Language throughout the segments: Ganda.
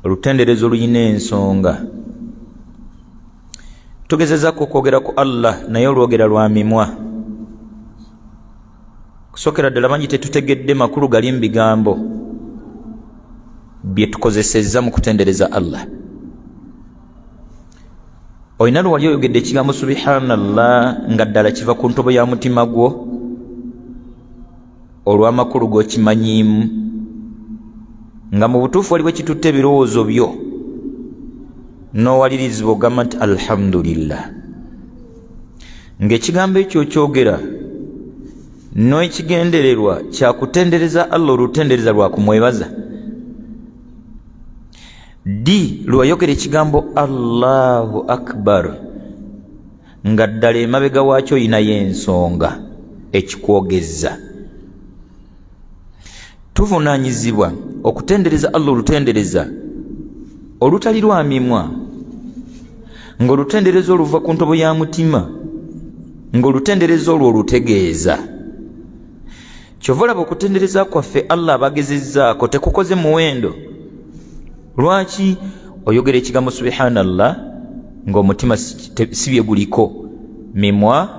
olutenderezo luyina ensonga. Tugezezaako okwogera ku Allah naye olwogera lwa mimwa. Kusokera ddala bangi tetutegedde makulu gali mu bigambo bye tukozesezza mu kutendereza Allah. Oyina lwali oyogedde ekigambo subhanallah nga ddala kiva ku ntobo ya mutima gwo olw'amakulu g'okimanyiimu, nga mu butuufu waliwo ekitutte ebirowoozo byo n'owalirizibwa ogamba nti alhamdulillah, ng'ekigambo ekyo kyogera n'ekigendererwa kyakutendereza Allah olutendereza lwa kumwebaza. Lwayogera ekigambo Allahu akbar nga ddala emabega waakyo oyinayo ensonga ekikwogezza. Tuvunaanyizibwa okutendereza Allah olutendereza olutali lwa mimwa, ng'olutendereza oluva ku ntobo ya mutima, ng'olutendereza olwo olutegeeza. Kyova olaba okutendereza kwaffe Allah abagezezzaako tekukoze muwendo. Lwaki? Oyogera ekigambo subhanallah ng'omutima si bye guliko, mimwa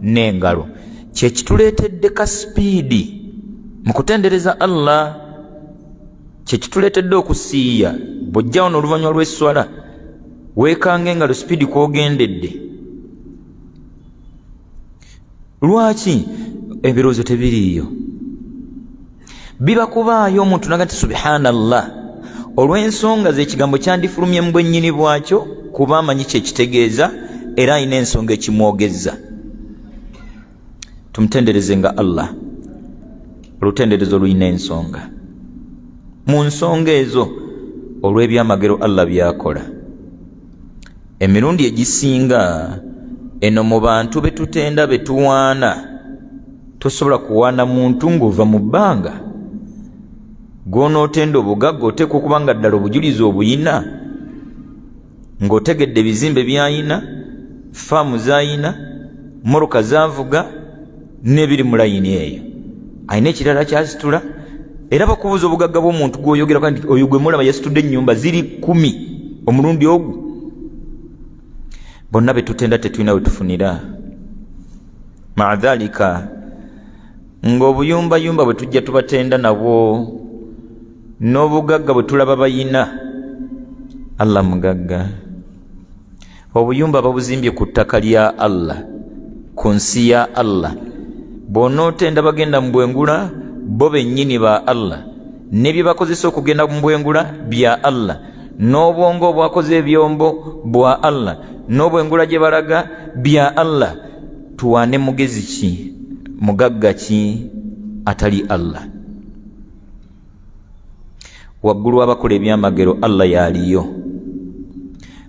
n'engalo. Kye kituleetedde ka sipiidi mu kutendereza Allah, kye kituleetedde okusiiya. Bw'ojja wano oluvannyuma lw'esswala weekanga engalo sipiidi kw'ogendedde. Lwaki? Ebirowoozo tebiriiyo. Biba kubaayo omuntu naga nti subhanallah olw'ensonga z'ekigambo kyandifulumye mu bwennyini bwakyo, kuba amanyi kye kitegeeza era alina ensonga ekimwogezza. Tumutendereze nga Allah olutenderezo lulina ensonga. Mu nsonga ezo olw'ebyamagero Allah byakola, emirundi egisinga eno mu bantu betutenda betuwaana, tosobola kuwaana muntu ng'ova mu bbanga gw'onootenda obugagga oteekwa okuba nga ddala obujulizi obuyina, ng'otegedde ebizimbe by'ayina, faamu z'ayina, mmotoka z'avuga n'ebiri mu layini eyo. Ayina ekirala kyasitula, era bakubuuza obugagga bw'omuntu gw'oyogerako nti oyo gwe mulaba yasitudde ennyumba ziri 10 omulundi ogwo. Bonna betutenda tetulina we tufunira. Maadhalika ng'obuyumbayumba bwe tujja tubatenda nabwo n'obugagga bwe tulaba bayina, Allah mugagga. Obuyumba babuzimbye ku ttaka lya Allah, ku nsi ya Allah. Bw'onootenda bagenda mu bwengula bo bennyini ba Allah, ne bye bakozesa okugenda mu bwengula bya Allah, n'obwongo obwakoze ebyombo bwa Allah, n'obwengula gye balaga bya Allah. Tuwaane mugezi ki, mugagga ki atali Allah? Waggulu abakola ebyamagero Allah yaaliyo.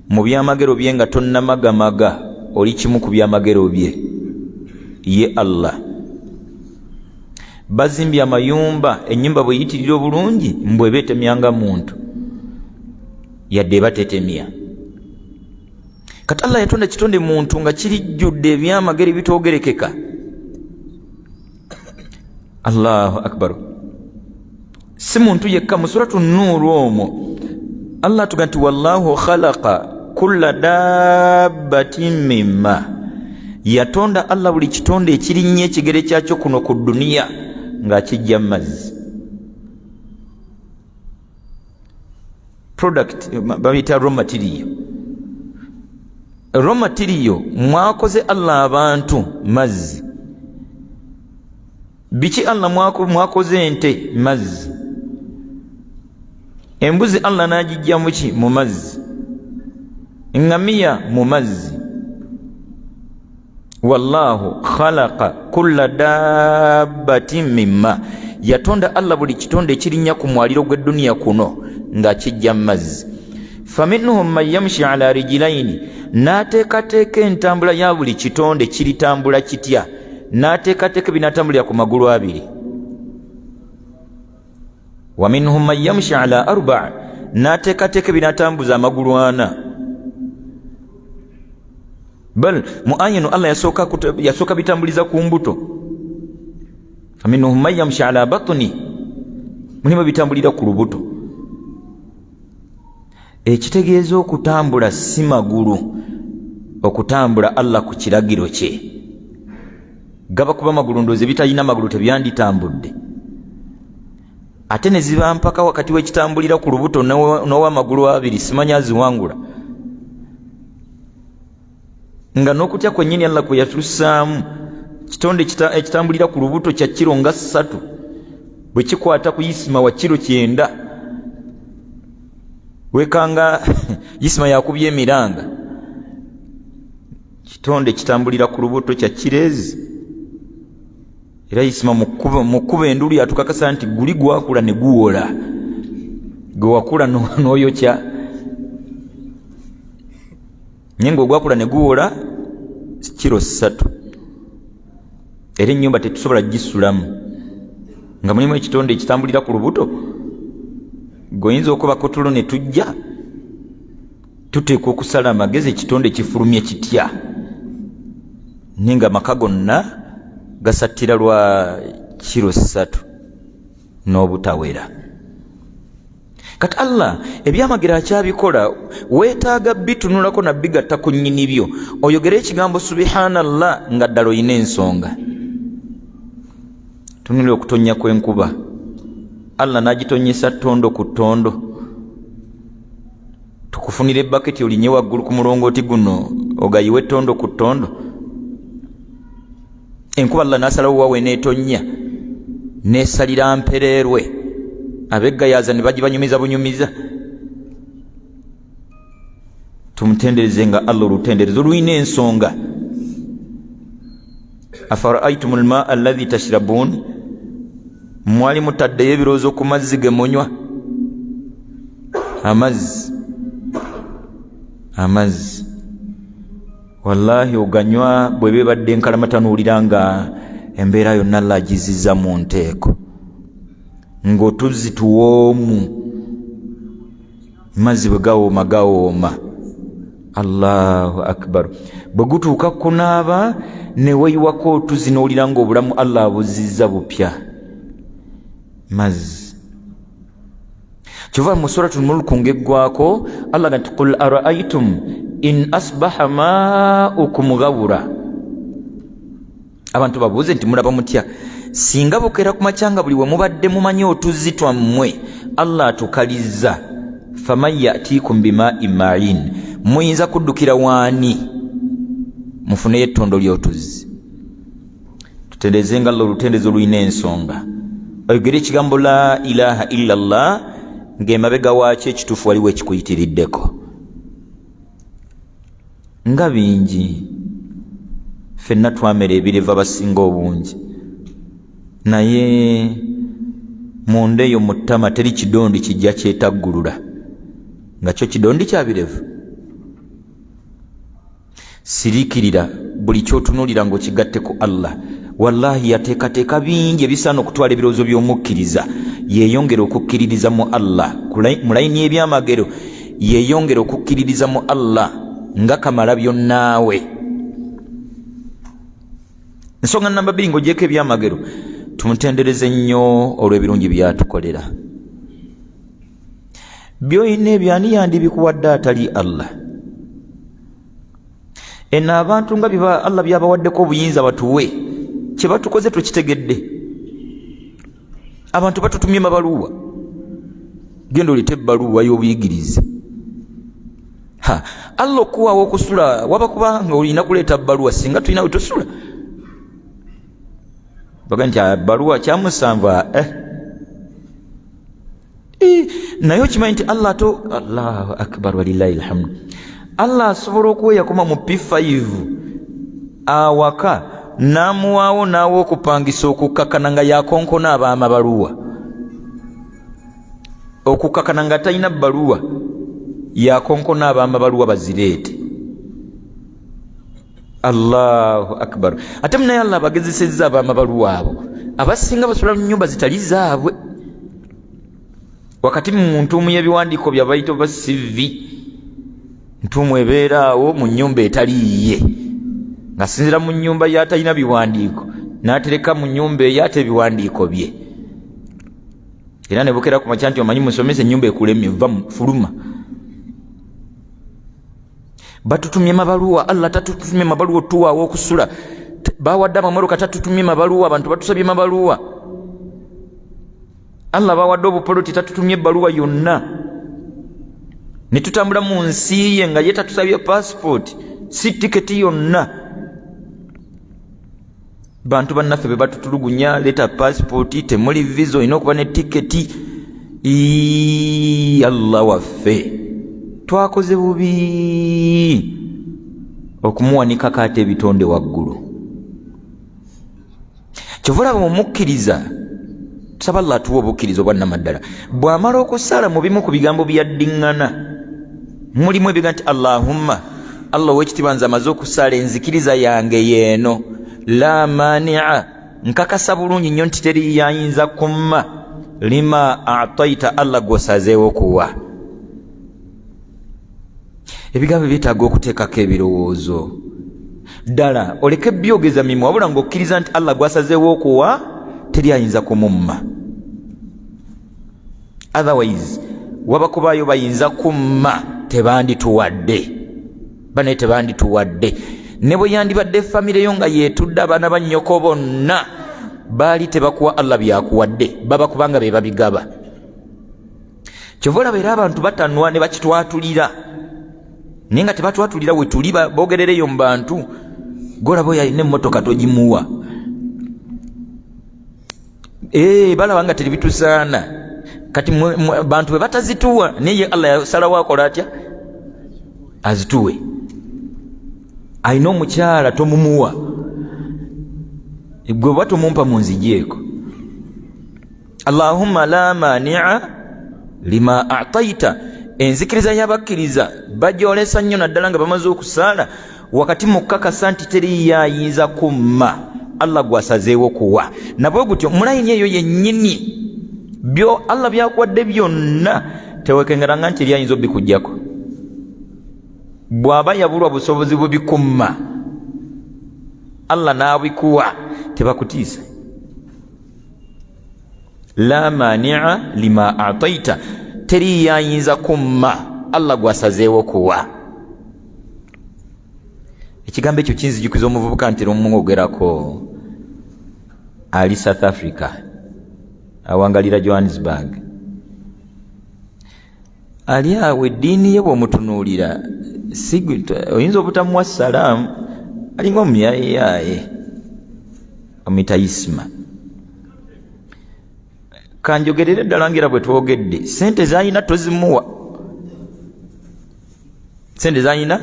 Mu byamagero bye nga tonnamagamaga oli kimu ku byamagero bye ye Allah. Bazimbye amayumba, ennyumba bwe yitirira obulungi mbwe beetemyanga muntu yadde batetemya. Kati Allah yatonda kitonde muntu nga kirijjudde ebyamagero bitoogerekeka. Allahu akbar. Si muntu yekka, mu suratu Nuur omwo Allah tuga nti wallahu khalaqa kulla dabbatin mimma, yatonda Allah buli kitonde ekirinnye ekigere kyakyo kuno ku duniya ng'akijja mu mazzi. Product babita raw material. Raw material mwakoze Allah abantu mazzi. Biki Allah mwakoze ente mazzi. Embuzi Allah n'agijja mu ki? Mu mazzi. Ngamiya mu mazzi. Wallahu khalaqa kulla dabbatin mimma, yatonda Allah buli kitonde ekirinnya ku mwaliro gw'edduniya kuno ng'akijja mu mazzi. Faminhum man yamshi ala rijlaini, n'ateekateeka entambula ya buli kitonde kiritambula kitya, n'ateekateeka binatambulira ku magulu abiri. Wa minhum man yamshi ala arba', n'ateekateeka binatambuza amagulu 4. Bal mu ayinu Allah yasooka bitambuliza ku mbuto. Faminhum man yamshi ala batni, mulimu bitambulira ku lubuto. ekitegeeza okutambula si magulu okutambula Allah ku kiragiro kye gaba kuba magulu ndoze bitalina magulu tebyanditambudde ate ne ziba mpaka wakati w'ekitambulira ku lubuto n'ow'amagulu abiri simanya aziwangula nga n'okutya kwennyini Allah kwe yatussaamu kitonde ekitambulira ku lubuto kya kiro nga 3 bwe kikwata ku Isima wa kiro 9 wekanga Isima yakubye emiranga kitonde kitambulira ku lubuto kya kirezi era Isima mukuba enduli atukakasa nti guli gwakula ne guwola gwakula n'oyokya nyengo gwakula ne guwola kiro 3 era ennyumba tetusobola gisulamu nga mulimu ekitonde ekitambulira ku lubuto goyinza okuba kotulo ne tujja tuteeka okusala amagezi ekitonde kifulumye kitya ninga maka gonna gasattira lwa kiro 3 n'obutawera kati Allah ebyamagero akyabikola weetaaga bitunulako na bigatta ku nnyini byo oyogere ekigambo subhanallah nga ddala oyina ensonga tunulira okutonnya kw'enkuba Allah n'agitonyesa ttondo ku ttondo tukufunira ebbaketi olinye waggulu ku mulongooti guno ogayiwe ttondo ku ttondo enkuba Allah n'asalawo wawe n'etonnya n'esalira mpererwe abeggayaza ne bagibanyumiza bunyumiza tumutendereze nga Allah olutenderezo lulina ensonga afara'aytum almaa alladhi tashrabun mwali mutaddeyo ebirowoozo ku mazzi ge munywa amazzi wallahi oganywa bwe bebadde enkalamata n'owulira nga embeera yonna Allah agizizza mu nteeko ng'otuzzi tuwoomu mazzi bwe gawooma Allahu akbar bwe gutuuka kunaaba ne weeyiwako otuzzi n'owulira ng'obulamu Allah abuzizza bupya mazzi kyova mu suratul mulk ng'eggwako Allah nti qul ara'aytum in asbaha ma'ukum ghawra abantu babuuze nti mulaba mutya singa bukeera ku makyanga buli we mubadde mumanyi otuzzi twammwe Allah atukalizza faman ya'tikum bima'in ma'in muyinza kuddukira waani mufuneyo ettondo ly'otuzzi tutendeeze nga Allah olutendezo lulina ensonga oyogere ekigambo la ilaha illa Allah ng'emabega waakyo ekituufu waliwo ekikuyitiriddeko nga bingi ffenna twamera ebireva basinga obungi naye munda eyo mu ttama teri kidondi kijja kyetaggulula nga kyo kidondi kya birevu siriikirira buli kyotunuulira ng'okigatte ku Allah wallahi yateekateeka bingi ebisaana okutwala ebirowoozo by'omukkiriza yeeyongera okukkiririza mu Allah mu layini ebyamagero yeeyongera okukkiririza mu Allah nga kamala byonnaawe ensonga namba 2 ng'ogyeko ebyamagero tumutendereze nnyo olw'ebirungi byatukolera by'olina ebyani yandibikuwadde atali Allah eno abantu nga biba Allah byabawaddeko obuyinza batuwe kye batukoze tukitegedde abantu batutumye mabaluwa genda olete ebbaluwa y'obuyigirize Allah okuwaawo okusula waba kubanga olina kuleeta bbaluwa singa tulina we tusula baga nti bbaluwa kyamusanva naye okimanyi nti Allah Allahu akbar walillahi alhamdu Allah asobola okuweyakoma mu P5 awaka n'amuwaawo naawe okupangisa okukkakana nga yakonkona abaamabaluwa okukkakana nga talina bbaluwa yakonkona abaamabaluwa bazireete Allahu akbar ate munaye Allah abagezesezza abaamabaluwa abo abasinga basula mu nnyumba zitali zaabwe wakati mu ntuumu y'ebiwandiiko byabayita ba CV ntuumu ebeera awo mu nnyumba etaliiye ng'asinzira mu nnyumba y'atalina biwandiiko n'atereka mu nnyumba eyo ate ebiwandiiko bye era ne bukera ku makya nti omanyi musomesa ennyumba ekulema va fuluma batutumye mabaluwa. Allah tatutumye mabaluwa tuwaawo okusula, bawadde amamotoka tatutumye mabaluwa, abantu batusabye mabaluwa. Allah bawadde obupoloti tatutumye ebbaluwa yonna, ne tutambula mu nsi ye nga ye tatusabye passport si tiketi yonna. Bantu bannaffe be batutulugunya, leta passport, temuli visa, olina okuba ne tiketi. Allah waffe twakoze bubi okumuwanika kate ebitonde waggulu. Kyova olaba mumukkiriza, tusaba Allah atuwa obukkiriza obwannamaddala. Bw'amala okusala mu bimu ku bigambo byaddiŋŋana, mulimu ebiga nti Allahumma, Allah ow'ekitiibwa nze amaze okusala, enzikiriza yange yeeno, la mani'a, nkakasa bulungi nnyo nti teri yayinza kumma, lima a'taita, Allah gw'osazeewo okuwa. Ebigambo byetaaga okuteekako ebirowoozo ddala, oleke byogeza mimwe, wabula ng'okkiriza nti Allah gw'asazeewo okuwa teri ayinza kumumma. Otherwise wabakubaayo bayinza kumma, tebandituwadde, banaye tebandituwadde. Ne bwe yandibadde famire yo nga yeetudde abaana ba nnyoko bonna baali tebakuwa Allah byakuwadde, babakubanga be babigaba. Kyova olaba era abantu batanwa ne bakitwatulira, naye nga tebatwatulira we tuli boogerereyo mu bantu. Golaba oyo alina emmotoka togimuwa, balaba nga teri bitusaana. Kati bantu bwe batazituwa, naye Allah yasalawo akola atya? Azituwe. Alina omukyala tomumuwa, gwe bwa tomumpa mu nzigyeko. Allahumma la mani'a lima a'taita. Enzikiriza y'abakkiriza bajolesa nnyo naddala nga bamaze okusaala, wakati mu kkakasa nti teri yayinza kumma, Allah gwasazeewo kuwa. Nabwe gutyo mulayini eyo yennyini byo Allah byakuwadde byonna, tewekengeranga nti lyayinza obikuggyako. Bw'aba yabulwa busobozi bubikumma, Allah n'abikuwa, tebakutiisa. La mani'a lima a'taita, teri yayinza kumma, Allah gwasazeewo kuwa. Ekigambo ekyo kinzijukiza omuvubuka ntera omumwogerako, ali South Africa, awangalira Johannesburg. Ali awo eddiini ye bw'omutunuulira oyinza obutamuwa salaamu, alinga omuyayeyaye, omuyita Isma. Kanjogerere ddala ngera bwe twogedde, sente z'alina tozimuwa. Sente z'alina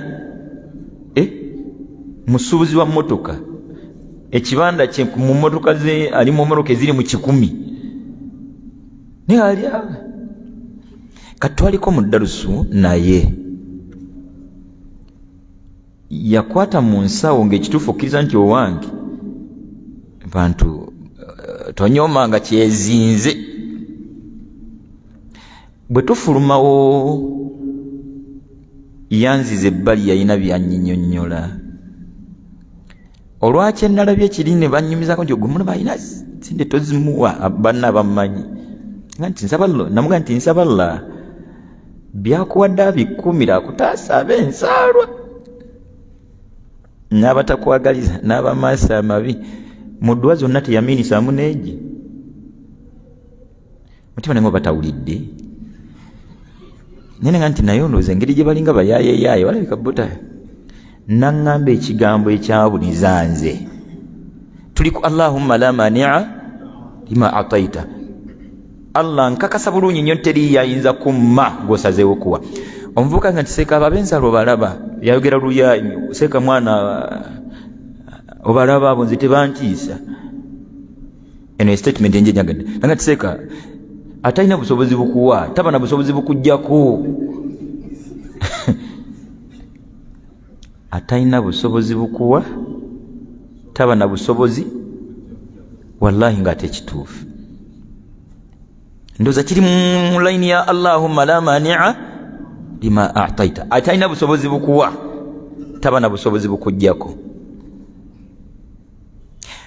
musuubuzi wa mmotoka, ekibanda kye mu mmotoka ze ali mu mmotoka eziri mu 1,000, naye ali awo. Katwaliko mu Darusu naye yakwata mu nsawo ng'ekituufu okkiriza nti owange bantu tonyoomanga kyezinze. Bwe tufulumawo yanziza ebbali, yalina byannyinnyonnyola. Olwaki ennalabye ekiri ne bannyumizako nti ogumuna balina sente tozimuwa, banna bammanyi nga nti namuga nti nsaba Allah byakuwadde abikkumira akutaasa ab'ensaalwa n'abatakwagaliza n'abamaaso amabi. Mu dduwa zonna teyamiinisaamu neegi. Mutima nange batawulidde nene nga nti naye ondowooza engeri gye balinga bayaayeeyaaye walabika buta. Naŋŋamba ekigambo ekyabuliza nze, tuli ku Allahumma la mani'a lima a'taita. Allah nkakasa bulungi nnyo teri yayinza kumma gw'osazeewo kuwa. Omuvubuka nga nti seeka ab'ensalo obalaba, yayogera luyaayi, seeka mwana obalaba abo nze tebantiisa. Eno statement enjenjagadde nga nti seeka atalina busobozi bukuwa, taba na busobozi bukuggyako. Atalina busobozi bukuwa, taba na busobozi, wallahi nga tekituufu. Ndowooza kiri mu layini ya Allahumma la mani'a lima a'taita. Atalina busobozi bukuwa, taba na busobozi bukuggyako.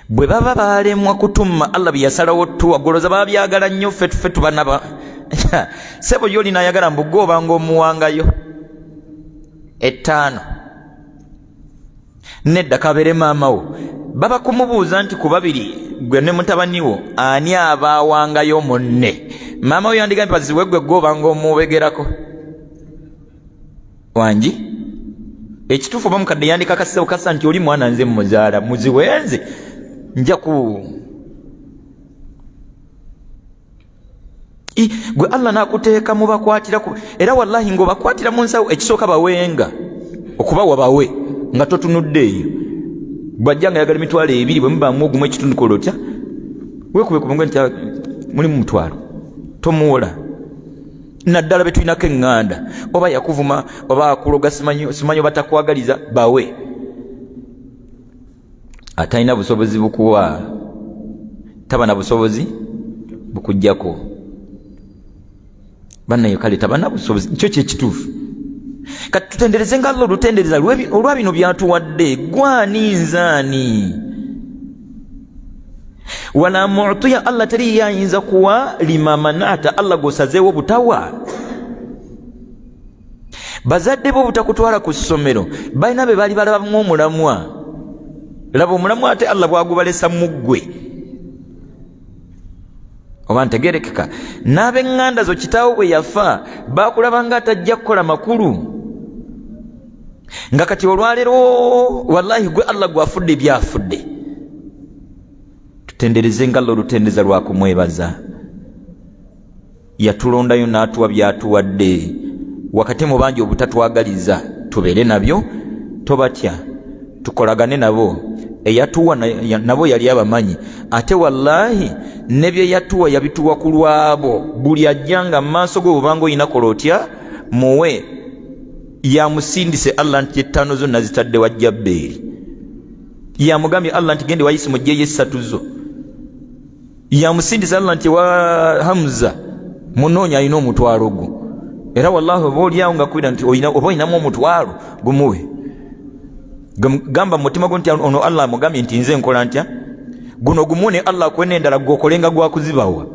Bwe baba balemwa kutumma Allah bye yasalawo tuwa, goloza babyagala nnyo ffe tubanaba. Sebo yoli nayagala mbugo obanga omuwangayo 5 nedda kabere maamawo baba kumubuuza nti ku babiri gwe ne mutabaniwo ani abaawangayo munne maamawo yandigambye baziwe gwe gobanga omubegerako wangi ekituufu bamukadde yandika kasebo kasa nti oli mwana nze muzaala muziwenze nja ku gwe Allah nakuteeka mu bakwatira era wallahi ng'obakwatira mu nsawo ekisooka bawenga okubawa bawe nga totunudde eyo bwajjanga yagala emitwalo ebiri bwe mubaamu ogumu ekitundu kolotya weekube kubonge nti mulimu mutwalo tomuwola naddala be tulinako eŋŋanda oba yakuvuma oba akuloga simanyi oba takwagaliza bawe atalina busobozi bukuwa taba na busobozi bukujjako bannayo kale taba na busobozi kyo kyekituufu kati tutendereze nga Allah olutendereza olwa bino byatuwadde gwani nzaani wala mu'tiya Allah teri yayinza kuwa lima manata Allah gosazeewo butawa bazadde bo butakutwala ku ssomero balina be bali balabamu omulamwa laba omulamwa ate Allah bwagubalesa muggwe oba ntegerekeka n'ab'eŋŋanda zo kitaawo bwe yafa bakulabanga atajja kukola makulu nga kati olwaleero wallahi gwe Allah gwafudde byafudde tutendereze nga Allah olutendeza lwa kumwebaza yatulondayo n'atuwa byatuwadde wakati mu bangi obutatwagaliza tubeere nabyo tobatya tukolagane nabo eyatuwa nabo yali abamanyi ate wallahi ne bye yatuwa yabituwa ku lwabo buli ajjanga mu maaso go bwobanga olina kola otya muwe yamusindise Allah nti ettaano zo nazitadde wa Jabbeeri yamugambye Allah nti gende wayise mujjeyo essatu zo yamusindise Allah nti wa Hamza munoonya alina omutwalo gwo era wallahi oba oliawo nga kwira nti oba olinamu omutwalo gumuwe gamba mu mutima gwo nti ono Allah amugambye nti nze nkola ntya guno gumune Allah akwene endala gwokolenga gwakuzibawa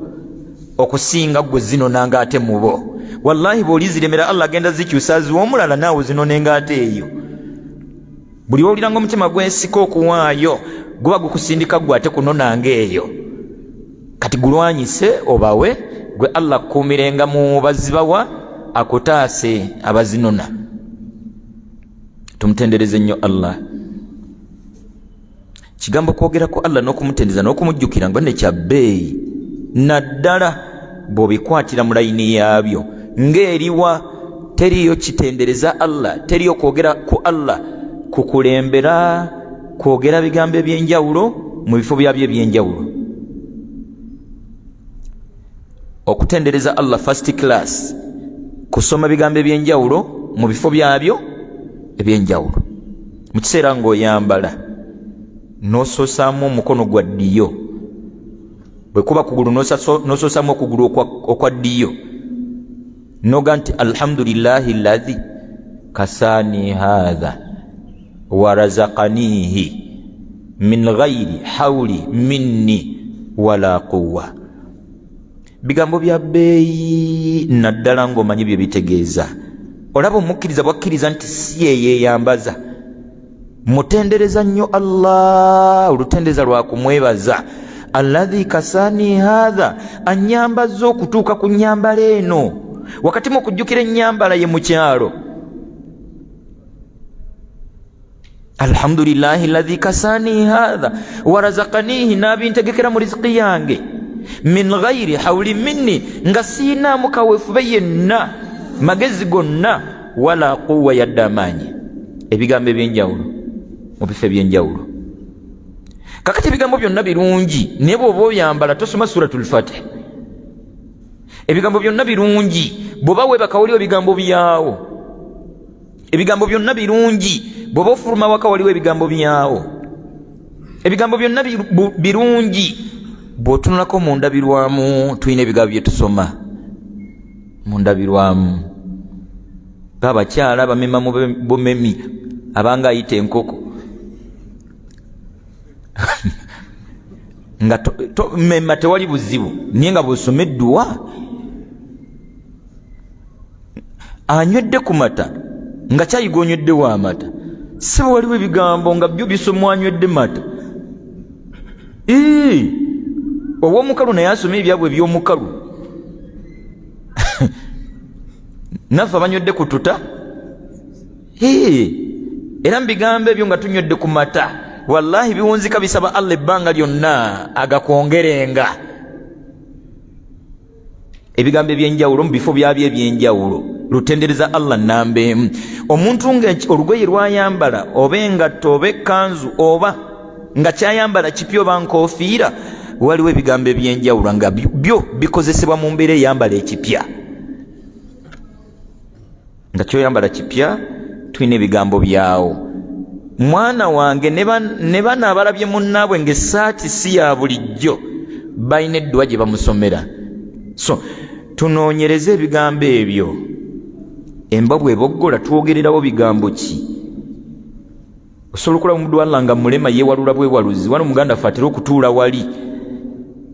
okusinga gwe zino nanga ate mubo wallahi bw'oliziremera Allah agenda zikyusa ziwa omulala naawe zino nenga ate eyo buli oliranga omutima gwensika okuwaayo guba gukusindika gwe ate kuno nanga eyo kati gulwanyise obawe gwe Allah kuumirenga mu bazibawa akutaase abazinona tumutendereze nnyo Allah kigambo kwogera ko Allah n'okumutendereza n'okumujjukira ngo ne kyabbeeyi naddala bw'obikwatira mu layini yaabyo ng'eriwa teriyo kitendereza Allah teriyo kwogera ku Allah kukulembera kwogera bigambo eby'enjawulo mu bifo byabyo eby'enjawulo okutendereza Allah first class kusoma bigambo eby'enjawulo mu bifo byabyo eby'enjawulo mu kiseera ng'oyambala n'ososaamu omukono gwa ddyo bwe kuba kugulu n'ososaamu okugulu okwa ddyo noga nti alhamdulillahi alladhi kasani hadha wa razaqanihi min ghairi hawli minni wala quwwa bigambo bya bbeeyi naddala ng'omanyi bye bitegeeza olaba omukkiriza bwakkiriza nti si yeeyambaza mutendereza nnyo Allah olutendereza lwa kumwebaza alladhi kasani hadha anyambaza okutuuka ku nyambala eno wakati mu kujjukira ennyambala ye mu kyalo alhamdulillahi alladhi kasani hadha warazaqanihi n'abintegekera mu riziki yange min ghairi hawli minni nga siinaamu kaweefube yenna magezi gonna wala quwwa yadde amaanyi ebigambo eby'enjawulo mu bifo eby'enjawulo kakati ebigambo byonna birungi naye bw'oba oyambala tosoma suratul Fatih ebigambo byonna birungi bw'oba weebaka waliwo ebigambo byawo ebigambo byonna birungi bw'oba ofuluma waka waliwo ebigambo byawo ebigambo byonna birungi bw'otunulako mu ndabirwamu tulina ebigambo bye tusoma mu ndabirwamu ng'abakyala bamema mu bumemi abanga ayita enkoko nga mema tewali buzibu naye nga bw'osomeddwa anywedde ku mata nga kyayiga onyweddewo amata Sebo waliwo ebigambo nga byo bisomwa anywedde mata. Ow'omukalu naye asoma ebyabwe eby'omukalu. Naffe abanywedde ku tuta. Era mu bigambo ebyo nga tunywedde ku mata, wallahi biwunzika bisaba Allah ebbanga lyonna agakwongerenga. Ebigambo ebyenjawulo mu bifo byabyo ebyenjawulo, lutendereza Allah nnamba emu. Omuntu nga olugoye lwayambala oba engatto oba ekkanzu oba nga kyayambala kipya oba nkoofiira, waliwo ebigambo ebyenjawulo nga byo bikozesebwa mu mbeera eyambala ekipya. Nga kyoyambala kipya tulina ebigambo byawo. Mwana wange ne bana abalabye munnaabwe ng'essaati si ya bulijjo balina eddwa gye bamusomera. So tunoonyereze ebigambo ebyo. Emba bw'eboggola twogererawo bigambo ki? Osobola okulaba omuddu wa Allah nga mulema yeewalula bwewaluzi, wano muganda ffe atera okutuula wali,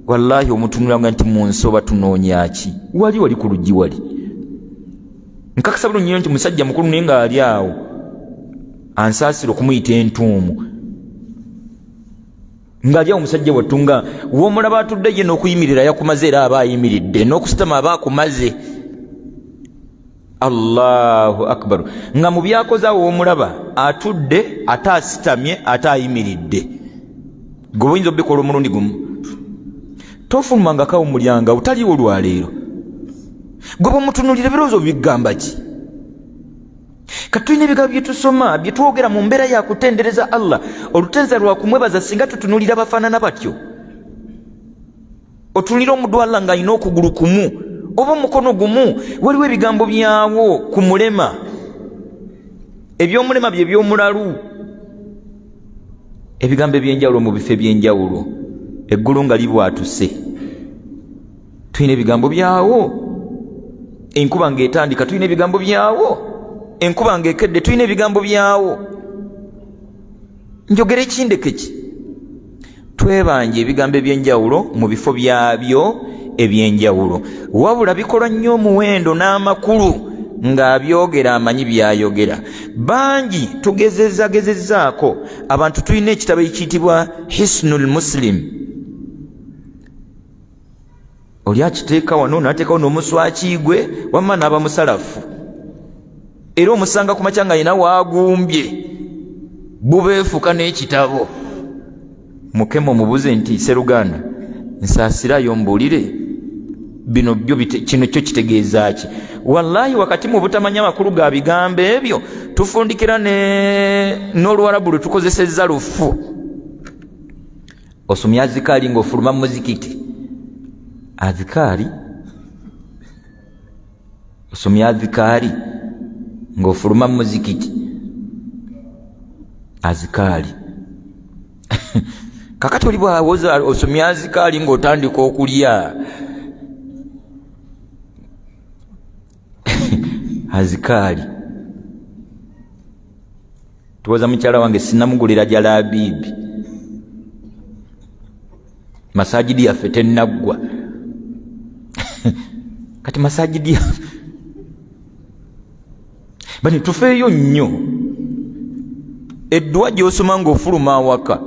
wallahi omutunulanga nti mu nsoba tunoonya ki? Wali ku luggi wali. Nkakasa bulungi nti musajja mukulu naye nga ali awo ansaasira okumuyita entuumu. Ng'ali awo omusajja wattu nga w'omulaba atudde ye n'okuyimirira yakumaze era aba ayimiridde, n'okusitama aba akumaze. Allahu akbar. Nga mu byakoze awo w'omulaba atudde ate asitamye ate ayimiridde. Gwe oyinza obikola omulundi gumu. Tofulumangako omulyanga utaliwo olwaleero. Gwe bw'omutunuulira ebirowoozo bigamba ki? Kati tulina ebigambo bye tusoma bye twogera mu mbeera ya kutendereza Allah, olutenza lwa kumwebaza singa tutunuulira bafaanana batyo. Otunuulira omuddu wa Allah ng'alina okugulu kumu oba omukono gumu, waliwo ebigambo byawo ku mulema. Eby'omulema bye by'omulalu. Ebigambo ebyenjawulo mu bifo ebyenjawulo. Eggulu nga libwatuse tulina ebigambo byawo. Enkuba ng'etandika tulina ebigambo byawo. Enkuba ng'ekedde tulina ebigambo byawo. Njogera ekindeke ki? Twebanje ebigambo ebyenjawulo mu bifo byabyo ebyenjawulo. Wabula bikola nnyo omuwendo n'amakulu ng'abyogera amanyi byayogera. Bangi tugezezzaako abantu. Tulina ekitabo ekiyitibwa Hisnul Muslim. Oli akiteeka wano n'ateekawo n'omuswaki gwe wamma n'aba musalafu. Era omusanga ku makya nga yina waagumbye bubeefuka n'ekitabo. Mukema omubuze nti Sseruganda nsaasirayo mbuulire bino byo kino kyo kitegeeza ki? Wallahi wakati mu butamanya amakulu ga bigambo ebyo tufundikira n'Oluwarabu lwe tukozesezza lufu. Osomya azikaali ng'ofuluma mu muzikiti. Azikaali? Osomya azikaali ng'ofuluma mu muzikiti. Azikaali. Kakati oli bw'awoza osomya azikaali ng'otandika okulya. Azikaali. Tuwoza mukyala wange sinnamugulira jalabibi. Masajidi yaffe tennaggwa. Kati masajidi yaffe bani tufeeyo nnyo. Eddwa gy'osoma ng'ofuluma awaka.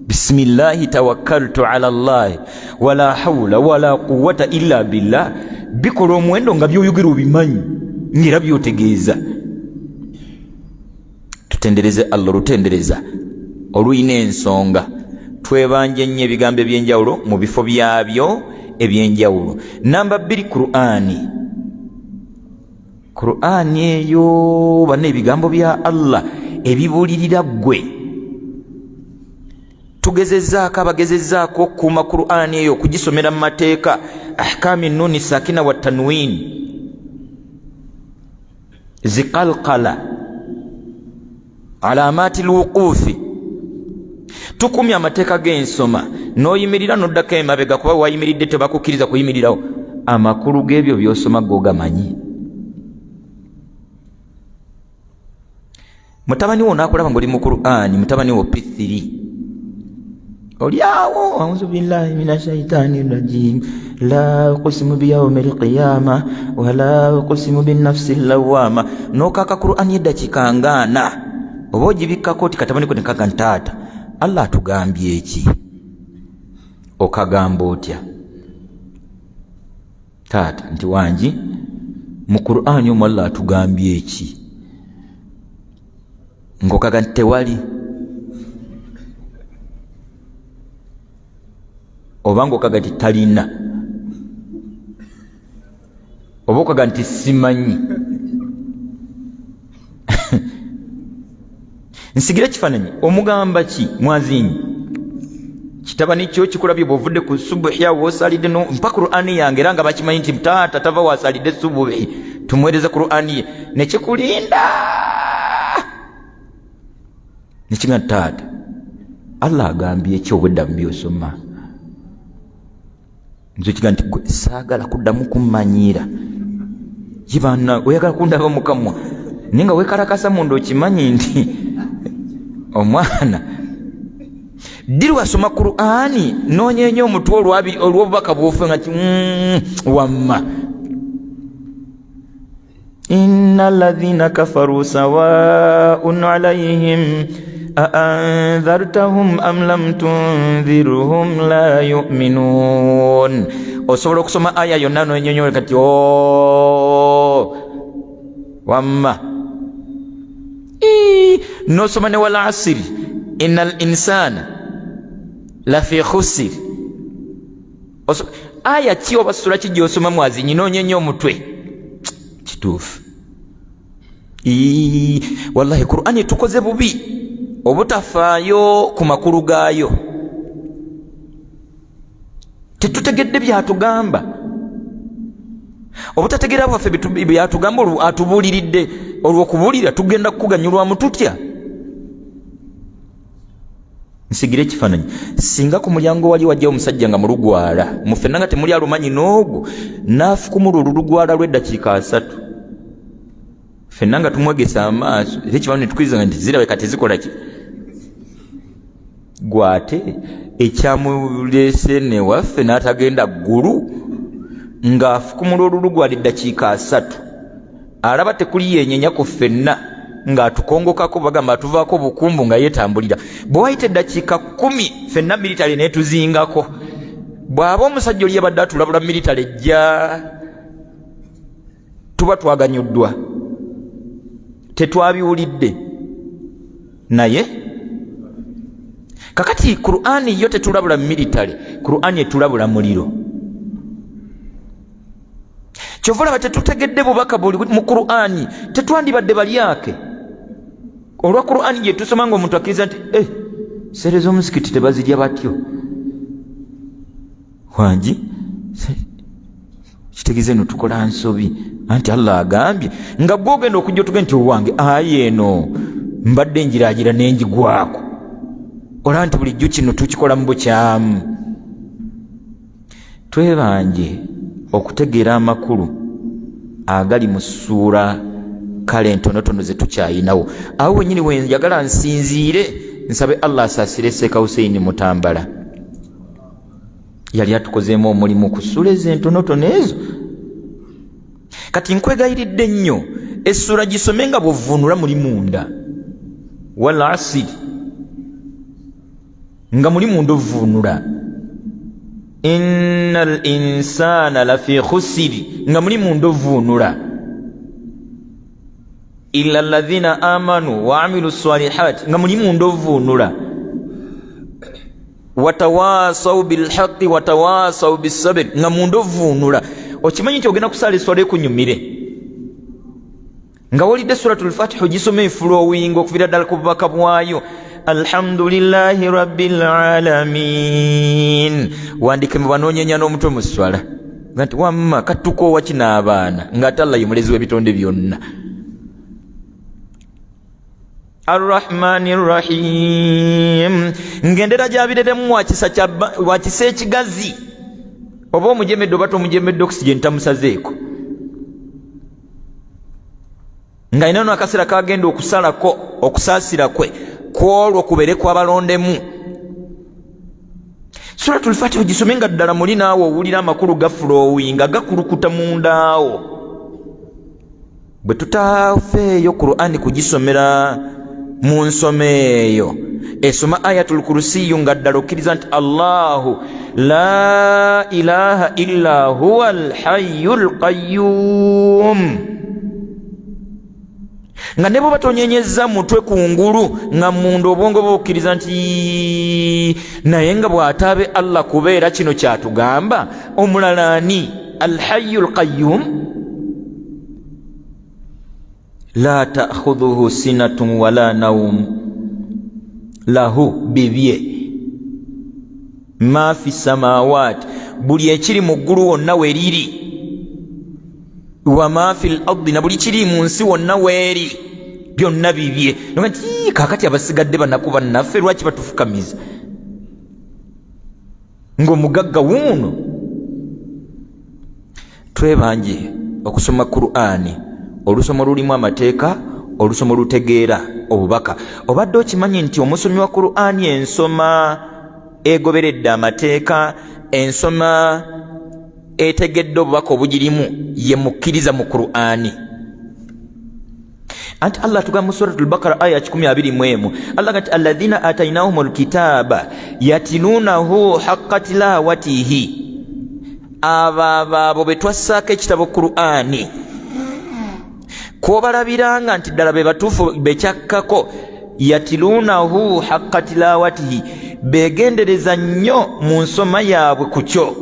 Bismillahi tawakkaltu ala Allahi wala hawla wala quwwata illa billah. Bikola omuwendo nga byoyogera obimanyi ng'era byotegeeza. Tutendereze Allah, olutendereza oluyina ensonga. Twebanje nnyo ebigambo ebyenjawulo mu bifo byabyo ebyenjawulo. Namba 2, Qur'ani. Qur'ani eyo bana ebigambo bya Allah ebibuulirira ggwe. Tugezezzaako abagezezzaako okukuuma Qur'ani eyo okugisomera mu mateeka. Ahkami nuni sakina wa tanwin. Ziqalqala. Alamati lwuquufi. Tukumya amateeka g'ensoma n'oyimirira n'oddako emabega kuba wayimiridde tebakukkiriza kuyimirirawo. Amakulu g'ebyo by'osoma g'ogamanyi. Mutabani wo naakulaba ng'oli mu Qur'ani, mutabani wo P3. Oli awo, a'uuzu billahi minash shaitani rajim. La uqsimu biyawmil qiyama wa la uqsimu bin nafsil lawwama. N'okaka Qur'ani eddakiika nga 4 oba ogibikako ti katabaniko ne kaga ntaata Allah atugambye eki okagamba otya taata nti wangi mu Qur'ani omwo Allah atugambye eki ngokaga nti tewali oba ngokaga nti talina oba okaga nti simanyi nsigira kifananyi omugamba ki mwazinyi kitabani kyo kikulabye bwovudde ku subuhi awo osalidde no mpaka Qur'ani yange era nga bakimanyi nti taata tava wasalidde subuhi tumwereze Qur'ani ye nekikulinda nekiga taata Allah agambye ekyo obwedda mu byosoma nzo kiga nti saagala kuddamu kummanyira yibana oyagala kundaba mukamwa ninga wekalakasa mundu okimanyi nti omwana diri wasoma Qur'ani nonyenye omutwe olw'obubaka bwofe nga wamma innal ladhina kafaru sawa'un alayhim aanzartahum am lam tunzirhum la yu'minun. Osobola okusoma aya yonna nonyonyola kati wamma nosoma ne wal asri innal insana lafi khusr. Aya ki oba sura ki gyosoma mwazinyi nonyenye omutwe kituufu. Wallahi Qur'ani tukoze bubi obutafaayo ku makulu gaayo, tetutegedde byatugamba, obutategeera bwaffe byatugamba atubuuliridde, olw'okubuulira tugenda kukuganyulwamu tutya. Nsigire ekifaananyi, singa ku mulyango wali wajja omusajja nga mulugwala, muffenna nga temuli alumanyi n'ogwo n'afukumula olulugwala lw'eddakiika 3, ffenna nga tumwegesa amaaso era ekifaananyi tukiriza nti zirabe kati zikola ki gwate ekyamuleese ne waffe n'atagenda ggulu ng'afukumula olulugwala eddakiika 3, alaba tekuli yenyenya ku ffenna ng'atukongokako bagamba atuvaako bukumbu nga yeetambulira. Bwe wayita eddakiika 10 ffenna militale neetuzingako, bw'aba omusajja oli yabadde atulabula militale ejja tuba twaganyuddwa, tetwabiwulidde naye kakati Qur'ani yo tetulabula militale, Qur'ani etulabula muliro. Kyova olaba tetutegedde bubaka buli mu Qur'ani, tetwandibadde balyake olwa Qur'ani gye tusoma ng'omuntu akkiriza nti sere z'omuzikiti tebazirya batyo wangi kitegeeze no tukola nsobi anti Allah agambye nga gwogenda okujja otugenda nti owange ayi eno mbadde njiraagira n'enjigwako olaba nti bulijjo kino tukikola mu bukyamu. Twebanje okutegeera amakulu agali mu ssuura kale entonotono ze tukyayinawo. Awo wennyini wenjagala nsinziire nsabe Allah asaasire Sheikh Hussein Mutambala, yali atukozeemu omulimu ku ssuura ezo entonotono ezo. Kati nkwegayiridde nnyo essura gisome nga bw'ovvuunula muli munda, wal asri nga muli munda ovvuunula, innal insana lafi khusri nga muli munda ovvuunula, illa alladhina amanu wa amilu salihati nga muli munda ovvuunula, watawasaw bilhaqqi watawasaw bisabr nga munda ovvuunula. Okimanyi nti ogenda kusaala esswala ekunyumire nga wolidde suratul Fatiha ogisoma efulowinga okuviira ddala ku bubaka bwayo, alhamdulillahi rabbil alamin, wandike mu banoonyenya n'omutwe mu sswala nti wamma katukoowa kino abaana ng'ate Allah ye mulezi w'ebitonde byonna. Arrahmanir rahim, ng'endera gy'abireremu wa kisa ekigazi, oba omujemedde oba tomujemedde oxygen tamusazeeko, nga ina no akaseera kagenda okusalako okusaasira kwe kwolwo kubeere kwabalondemu. Suratul Fatiha gisome nga ddala muli naawe owulira amakulu gafulowinga gakulukuta mundaawo. Bwe tutafeeyo Qur'ani kugisomera mu nsoma eyo esoma ayatul kursiyu nga ddala okkiriza nti Allahu la ilaha illa huwa alhayyul qayyum, nga ne bwe batonyenyeza mutwe kungulu nga munda obwongo bwokkiriza nti naye nga bw'ataabe Allah kubeera kino kyatugamba omulala ani alhayyul qayyum la ta'khudhuhu sinatun wala nawm lahu bibye ma fi samawati, buli ekiri mu ggulu wonna weeriri, wa ma fi l-ardi, na buli kiri mu nsi wonna weeri, byonna bibye. Nti kaakati abasigadde banaku bannaffe lwaki batufukamiza ng'omugagga wuuno? Twebanje okusoma Qur'ani, olusomo lulimu amateeka, olusomo lutegeera obubaka. Obadde okimanyi nti omusomi wa Qur'ani ensoma egoberedde amateeka, ensoma etegedde obubaka obugirimu ye mukkiriza mu Qur'ani. Anti Allah tugamba mu suratul Baqara aya 121, Allah gati alladhina atainahumul kitaba yatilunahu haqqa tilawatihi, abo be twassaako ekitabo Qur'ani kwobalabiranga nti ddala be batuufu bekyakkako, yatilunahu haqqa tilawatihi, begendereza nnyo mu nsoma yaabwe ku kyo.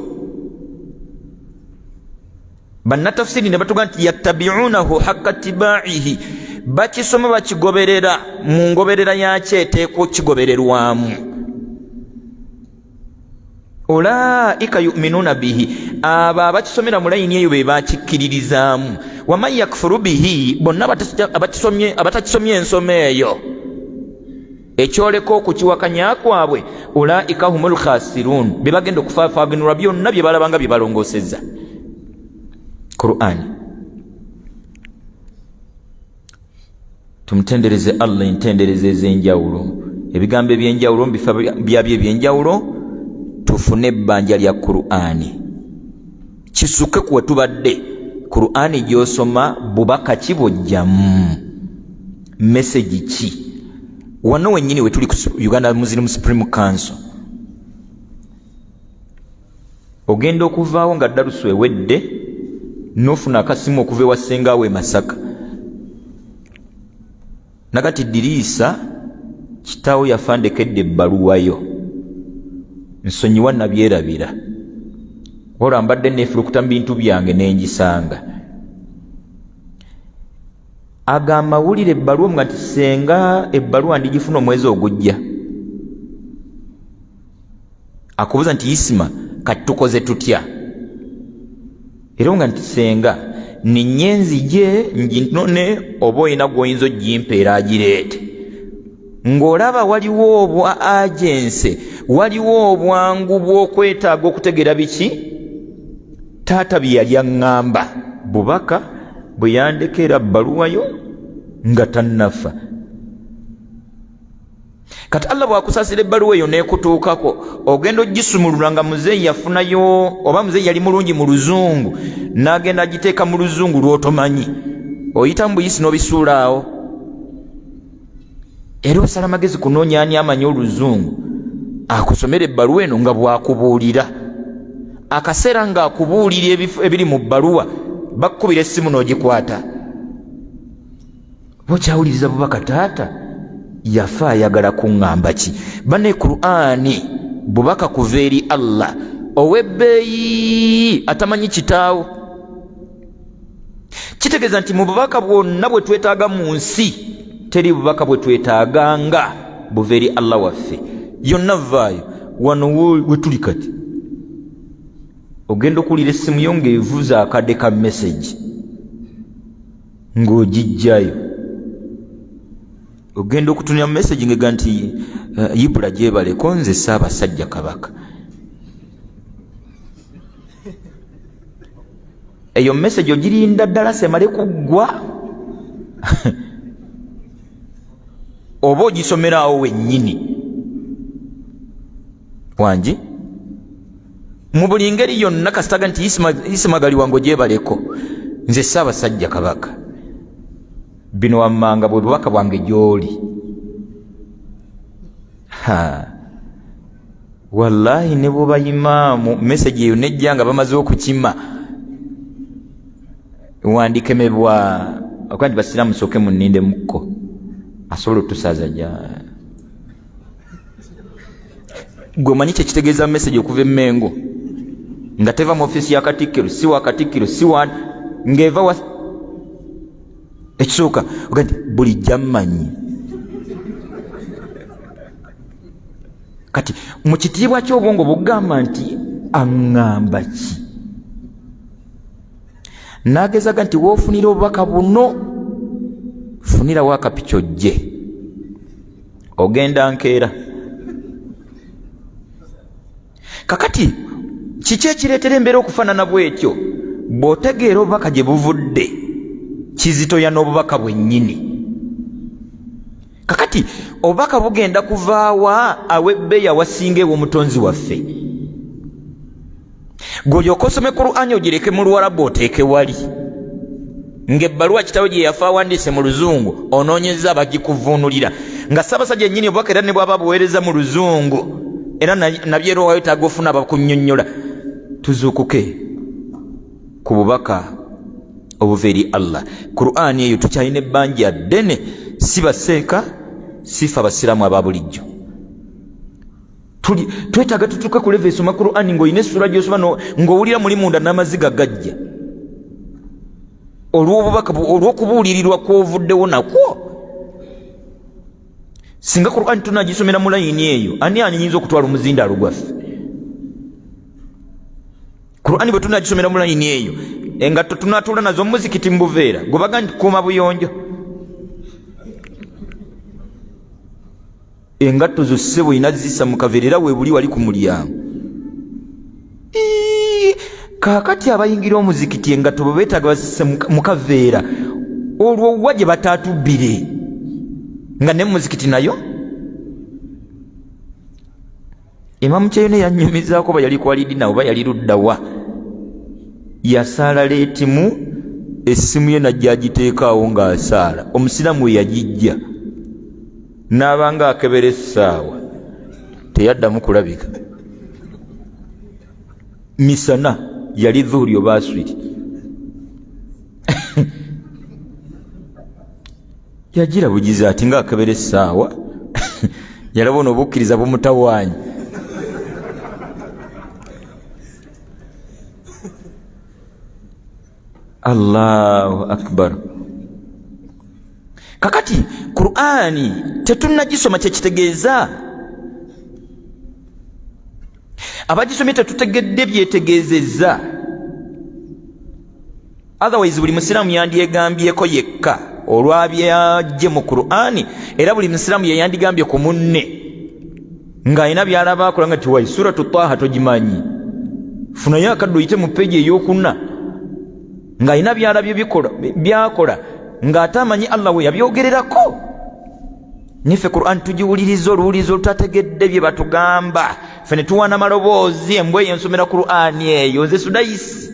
Bannatafsiri ne batuga nti yattabi'unahu haqqa tibaihi, bakisoma bakigoberera mu ngoberera yakyo eteekwa kigobererwamu. Ulaika yu'minuna bihi, abo abakisomera mu layini eyo be bakikkiririzaamu. Waman yakfuru bihi, bonna abatakisomye ensoma eyo ekyoleka okukiwakanya kwabwe, ulaika humul khasirun, be bagenda okufaafaganirwa byonna bye balabanga bye balongosezza. Qur'ani. Tumutendereze Allah entendereze ez'enjawulo, ebigambo eby'enjawulo mu bifo byabyo eby'enjawulo, tufune ebbanja lya Qur'ani kisuke kuwe tubadde. Qur'ani gy'osoma bubaka ki bw'ojjamu, message ki? Wano wennyini we tuli ku Uganda Muslim Supreme Council, ogenda okuvaawo nga dalusu ewedde n'ofuna akasimu okuva ewa ssengaawe Masaka, nakati Diriisa kitaawo yafandekedde ebbaluwayo, nsonyiwa nabyerabira, wala mbadde neefulukuta mu bintu byange nengisanga. Agamba wulira ebbaluwa nga tisenga ebbaluwa ndigifuna omwezi ogujja. Akubuza nti Isima kati tukoze tutya? Era nga ntisenga ninnye nginone oba olina gw'oyinza ogimpeera agireete. Ng'olaba waliwo obwa agency, waliwo obwangu bw'okwetaaga okutegeera biki taata bye yali aŋŋamba, bubaka bwe yandekera bbaluwayo nga tannafa. Kati Allah bw'akusaasira ebbaluwa eyo n'ekutuukako, ogenda ogisumulula nga muzeeyi yafunayo, oba muzeeyi yali mulungi mu Luzungu n'agenda agiteeka mu Luzungu lw'otomanyi, oyita mu buyisi n'obisuula awo. Era osala magezi kunoonya ani amanyi Oluzungu akusomera ebbaluwa eno nga bw'akubuulira. Akaseera ng'akubuulira ebiri mu bbaluwa, bakkubira essimu n'ogikwata. Bokyawuliriza bubaka taata yafa ayagala kuŋŋamba ki? Banne Qur'ani bubaka kuva eri Allah ow'ebbeeyi atamanyi kitaawo. Kitegeeza nti mu bubaka bwonna bwe twetaaga mu nsi teri bubaka bwe twetaaganga buva eri Allah waffe. Yonna vaayo wano we tuli kati, ogenda okuwulira essimu yo ng'evuza akadde ka message ng'ogijjayo, ogenda okutunira mu message ng'ega nti Ibula gyebaleko nze Ssaabasajja Kabaka. Eyo message ogirinda ddala semale kuggwa oba ogisomerawo wennyini wangi mu buli ngeri yonna. Kasitaga nti Isima gali wange gyebaleko nze Ssaabasajja Kabaka. Bino wammanga bwe bubaka bwange gy'oli. wallahi ne bwoba imaamu message eyo nejja nga bamaze okukima wandikemebwa akwandi basiramu soke muninde mukko asobola otusaza ja gwe omanyi kyekitegeeza message okuva emmengo nga teva mu ofisi ya Katikkiro si wa Katikkiro si wa ng'eva wa ekisooka ogati bulijja mmanyi kati mu kitiibwa ky'obwongo bugamba nti aŋŋamba ki n'agezaga nti woofunira obubaka buno funirawo akapica ojje ogenda nkeera kakati kiki ekireetera embeera okufaanana bw'etyo bw'otegeera obubaka gye buvudde kizitoya n'obubaka bwennyini kakati obubaka bugenda kuvaawa aw'ebbeeyi awasinga ew'omutonzi waffe gw'olyoka osome Qur'ani ogireke mu Luwarabu oteeke wali ng'ebbaluwa kitawe gye yafa awandiise mu Luzungu onoonyeza abagikuvuunulira nga Ssaabasajja yennyini obubaka era ne bw'aba buweereza mu Luzungu era nabyo waayo taaga ofuna abakunnyonnyola tuzuukuke ku bubaka obuva eri Allah. Qur'ani eyo tukyalina ebbanja ddene, si baseeka sifa abasiraamu aba bulijjo. Twetaaga tutuuke ku level esoma Qur'ani ng'olina essula gy'osoma ng'owulira muli munda n'amaziga gajja olw'obubaka olw'okubuulirirwa kw'ovuddewo nakwo. Singa Qur'ani tunagisomera mu layini eyo ani anyinza okutwala omuzindaalo gwaffe? Qur'ani bwe tunagisomera mu layini eyo engatto tunatuula nazo muzikiti mu buveera gwe baga nti kuuma buyonjo. Engatto zo ssebo ina zissa mu kaveera era weebuli wali ku mulyango. Kaakati abayingira omuzikiti engatto bwe beetaaga bazisse mu kaveera olwo wa gye bataatubbire nga ne muzikiti nayo. Imamu Kyeyune yannyumizaako ba yali kwalidina oba yali luddawa yasaala leetimu essimu ye najja agiteekaawo ng'asaala. Omusiraamu we yagijja n'abanga akebera essaawa teyaddamu kulabika. Misana yali dhuhuri oba aswiri yagira bugizi ati ng'akebera essaawa yalabona obukkiriza bumutawaanyi. Allahu akbar. Kakati Qur'ani tetunnagisoma kyekitegeeza abagisomye tetutegedde byetegeezezza. Otherwise buli musiraamu yandyegambyeko yekka olwabyajje mu Qur'ani era buli musiraamu yeyandigambye ku munne ng'alina by'alaba akola nga tiwayi suratu Taaha togimanyi funayo akadde oyite mu peegi ey'okuna ng'alina by'alabye byakola ng'ate amanyi Allah we yabyogererako. Niffe Qur'ani tugiwuliriza oluwulizo olutategedde bye batugamba ffe ne tuwaana maloboozi embwa eyo ensomera Qur'ani eyo nze Sudayisi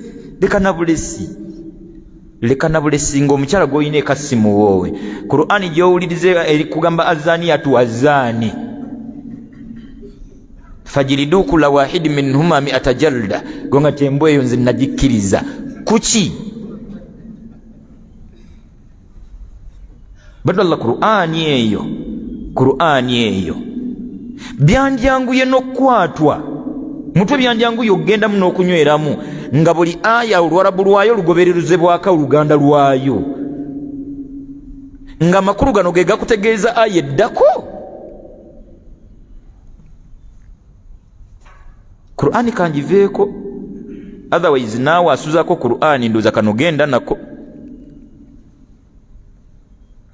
leka nabulesi ng'omukyala gw'olina ekasimu woowe Qur'ani gy'owuliriza eri kugamba azaniyatu azani fajiridu kulla wahidi minhuma 100 jalda gonga tembwa eyo nze nagikkiriza kuki badalla Qur'ani eyo byandyanguye n'okwatwa mutwe byandyanguye okgendamu n'okunyweramu nga buli aya Oluwarabu lwayo lugobererezebwako Oluganda lwayo nga makulu gano ge gakutegeeza aya eddako. Qur'ani kangiveeko otherwise naawe asuzaako Qur'ani ndooza kano genda nako.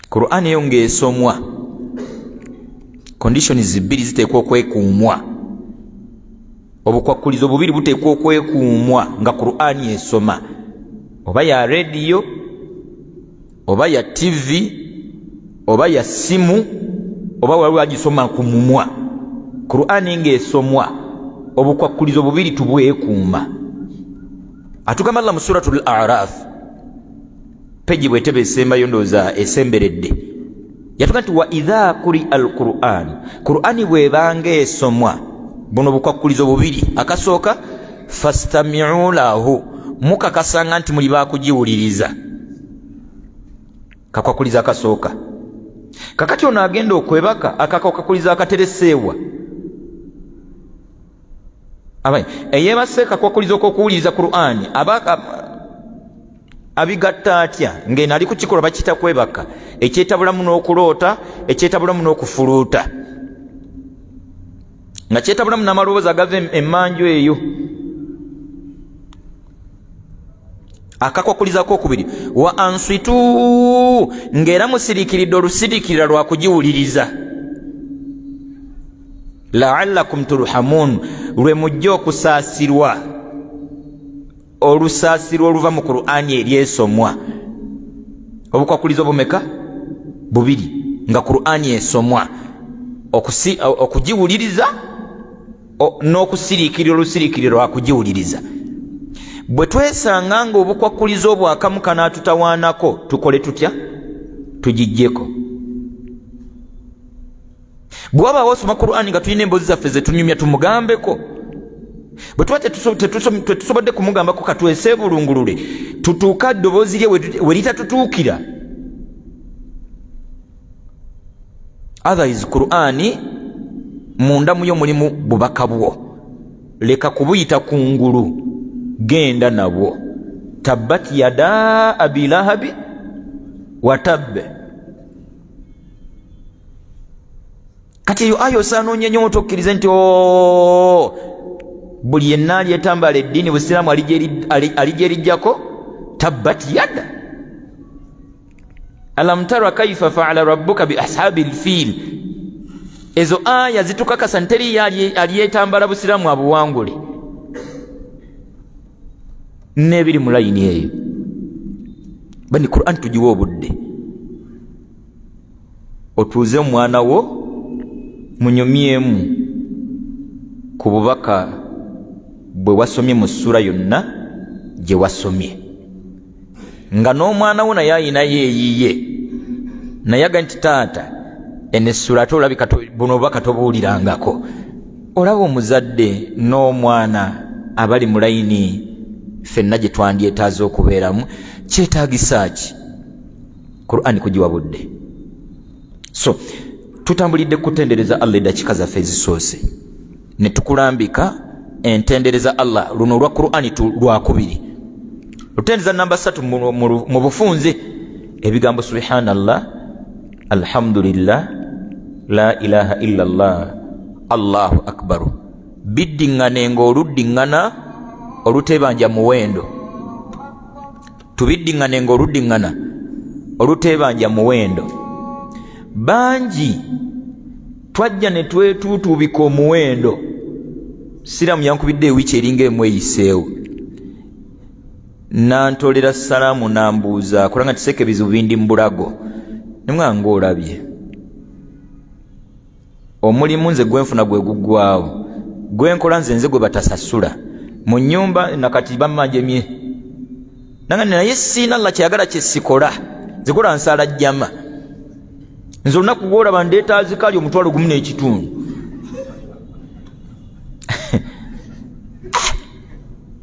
Qur'ani eyo ng'esomwa conditions bbiri ziteekwa okwekuumwa. Obukwakkulizo bubiri buteekwa okwekuumwa nga Qur'ani esoma, oba ya radio oba ya TV oba ya simu oba waliwo agisoma ku mumwa. Qur'ani ng'esomwa obukwakkulizo bubiri tubwekuuma. Atugamba Allah mu suratul A'raf peji bwetebe esembayo ndooza esemberedde yatuga nti wa idha kuri al-Qur'an, Qur'ani bwebanga esomwa, buno bukwakulizo bubiri, akasooka fastami'u lahu, mukakasanga nti muli bakugiwuliriza, kakwakuliza akasooka. Kakati ono agenda okwebaka akakakuliza akatereseewa, eyebase kakwakuliza okwokuwuliriza Qur'ani abigatta atya ng'eno ali kukikola bakiyita kwebaka, ekyetabulamu n'okuloota, ekyetabulamu n'okufuluuta, nga kyetabulamu n'amaloboozi agava emmanju eyo. Akakwakuliza kwokubiri wa ansitu, ng'era musiriikiridde olusiriikirira lwa kugiwuliriza, la'allakum turhamun, lwe mujja okusaasirwa, olusaasirwa oluva mu Qur'ani eryesomwa. Obukwakulizo bumeka? Bubiri, nga Qur'ani esomwa, okugiwuliriza n'okusiriikirira olusiriikirira lwa kugiwuliriza. Bwe twesanga nga obukwakulizo obwakamu kanaatutawaanako, tukole tutya? Tugijjeko. Bw'aba wasoma Qur'ani nga tulina emboozi zaffe ze tunyumya, tumugambeko. Bwe tuba tetusobodde kumugambako, katwese bulungulule, tutuuka ddoboozi lye we litatutuukira. Otherwise Qur'ani munda muyo mulimu bubaka bwo, leka kubuyita kungulu, genda nabwo. Tabbat yada abi lahabi wa tabbe. Kati eyo ayo osaanoonya nnyo otokkirize nti buli yenna alyetambala eddiini busiraamu alijerijjako. Tabbat yada alam tara kaifa fa'ala rabbuka bi ashabil fil. Ezo aya zitukakasa nteri alyetambala busiraamu abuwangule, n'ebiri mu layini eyo. Bani Qur'an tugiwa obudde, otuuze omwana wo munyumyemu ku bubaka bwe wasomye mu ssura yonna gye wasomye, nga n'omwana wo naye ayina yeeyiye, naye aga nti taata eno essula ate olabika buno obubaka tobuwulirangako. Olaba omuzadde n'omwana abali mu layini ffenna gye twandyetaaza okubeeramu, kyetaagisa ki? Qur'ani kugiwa budde. So tutambulidde kutendereza Allah eddakiika zaffe ezisoose, ne tukulambika entendereza Allah luno olwa Qur'ani lwakubiri. Lutendereza namba 3 mu bufunze, ebigambo subhanallah, alhamdulillah, la ilaha illallah, Allahu akbar, biddiŋŋane ng'oluddiŋŋana olutebanja muwendo. Tubiddiŋŋane ng'oluddiŋŋana olutebanja muwendo. Bangi twajja ne twetuutubika omuwendo, siraamu yankubidde ewiki eringa emu eyiseewo, nantolera salaamu nambuuza kulanga tiseke bizibu bindi mu bulago, nemwanga olabye omulimu nze gwenfuna gwe guggwawo, gwenkola nze gwe batasasula mu nnyumba nakati bammanjemye, nanga naye siina Allah kyayagala kyesikola, zikola nsala jjama. Nze olunaku gwolaba ndeetaazi kali omutwalo gumu n'ekitundu.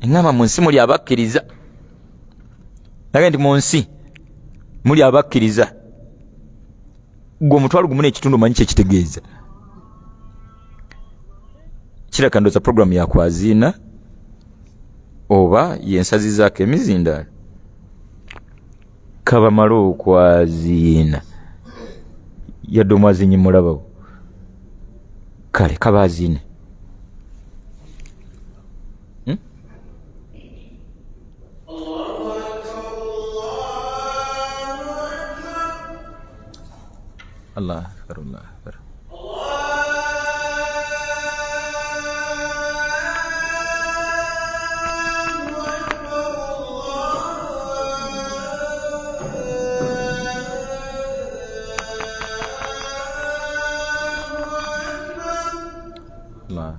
Engamba mu nsi muli abakkiriza, naga nti mu nsi muli abakkiriza, gwe omutwalo gumu n'ekitundu omanyi kyekitegeeza. Kiraka ndooza programu yakwaziina oba yensazizaako emizindaalo. Kabamala okwaziina yadde omwazinyi mulabawo, kale kabaziine. Allah akbar, Allah akbar. Allah.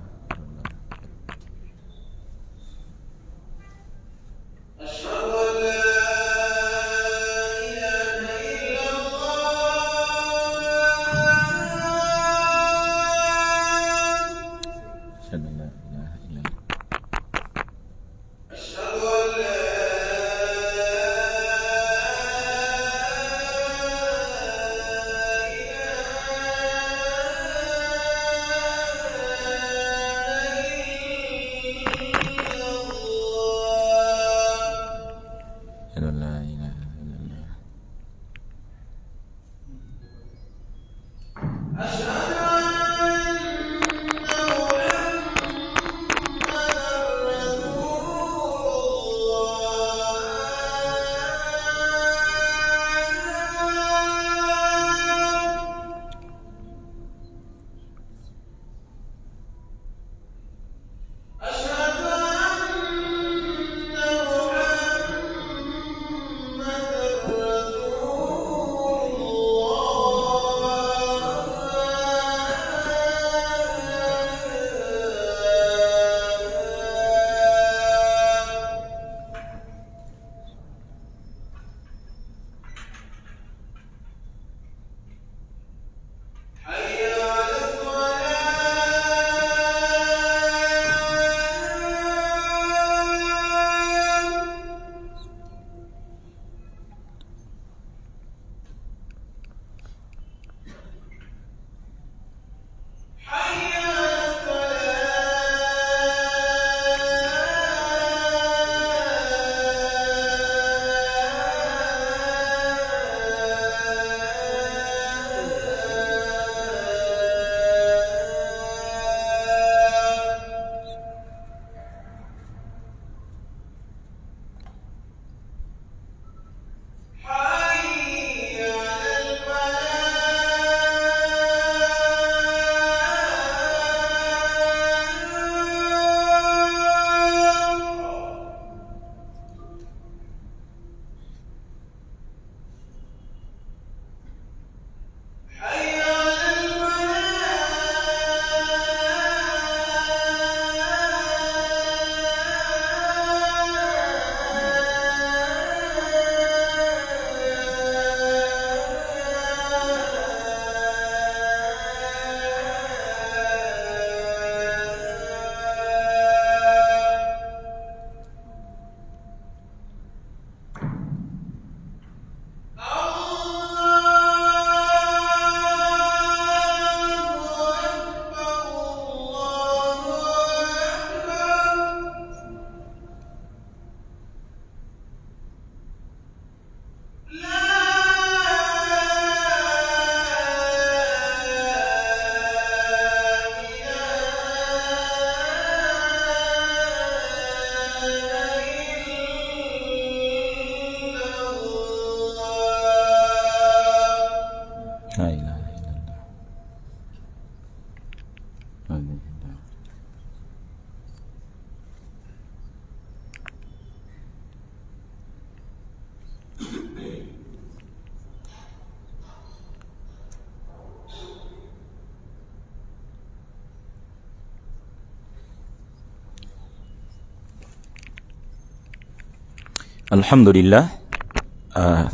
Alhamdulillah,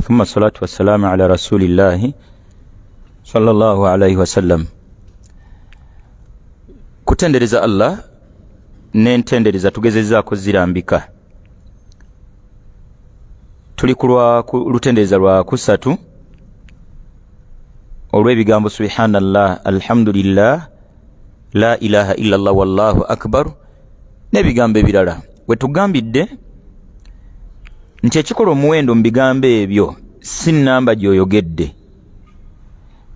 thumma salatu wassalamu ala rasulillahi sallallahu alayhi wasallam. Kutendereza Allah n'entendereza tugezezaako zirambika. Tuli kulwa lutendereza lwa kusatu olw'ebigambo subhanallah, alhamdulillah, la ilaha illallah, wallahu akbar n'ebigambo ebirala. Wetugambidde nti ekikola omuwendo mu bigambo ebyo si nnamba gy'oyogedde.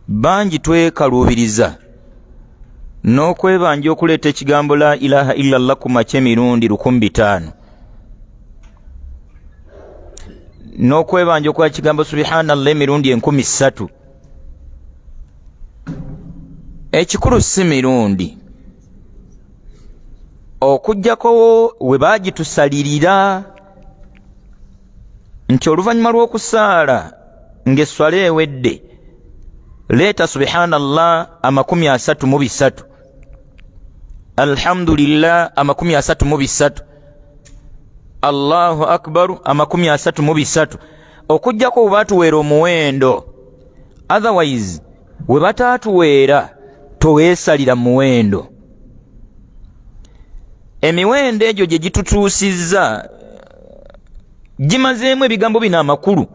Bangi twekaluubiriza n'okwebanja okuleeta ekigambo la ilaha illallah ku makya emirundi 1500, n'okwebanja okukola ekigambo subhanallah emirundi 3000. Ekikulu si mirundi, okuggyako we baagitusalirira nti oluvannyuma lw'okusaala ng'esswala ewedde leeta subhanallah 33, alhamdulillah 33, allahu akbar 33, okuggyako we baatuweera omuwendo. Otherwise we bataatuweera toweesalira muwendo. Emiwendo egyo gye gitutuusizza gimazeemu ebigambo bino amakulu.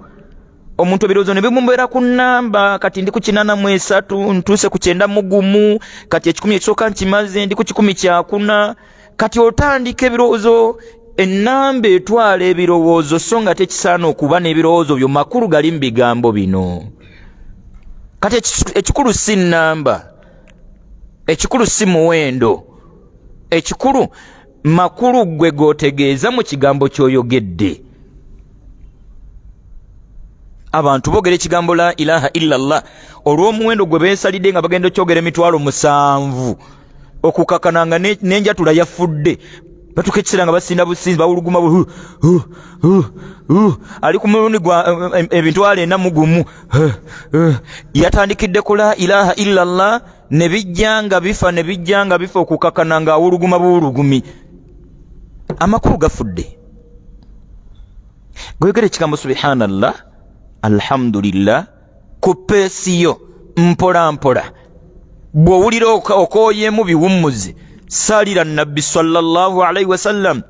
Omuntu ebirowoozo ne bimubeera ku nnamba, kati ndi ku 83 ntuuse ku 91, kati 10 ekisooka nkimaze ndi ku 10 kati otandika ebirowoozo, ennamba etwala ebirowoozo so nga tekisaana okuba n'ebirowoozo byo makulu gali mu bigambo bino. kati ekikulu si nnamba, ekikulu si muwendo, ekikulu makulu gwe gootegeeza mu kigambo ky'oyogedde. Abantu boogera ekigambo la ilaha illallah olw'omuwendo gwe beesalidde nga bagenda okyogera emitwalo 7 okukakananga n'enjatula yafudde batuka ekiseera nga basinda businzi bawuluguma ali ku mulundi gwa emitwalo 4 yatandikidde ku la ilaha illallah ne bijja nga bifa okukakana nga awuluguma buwulugumi. Amakulu gafudde. Goyogera ekigambo subhanallah alhamdulillah ku peesiyo mpola mpola. Bw'owulira okooyemu biwummuzi salira nabbi sallallahu alaihi wasallam.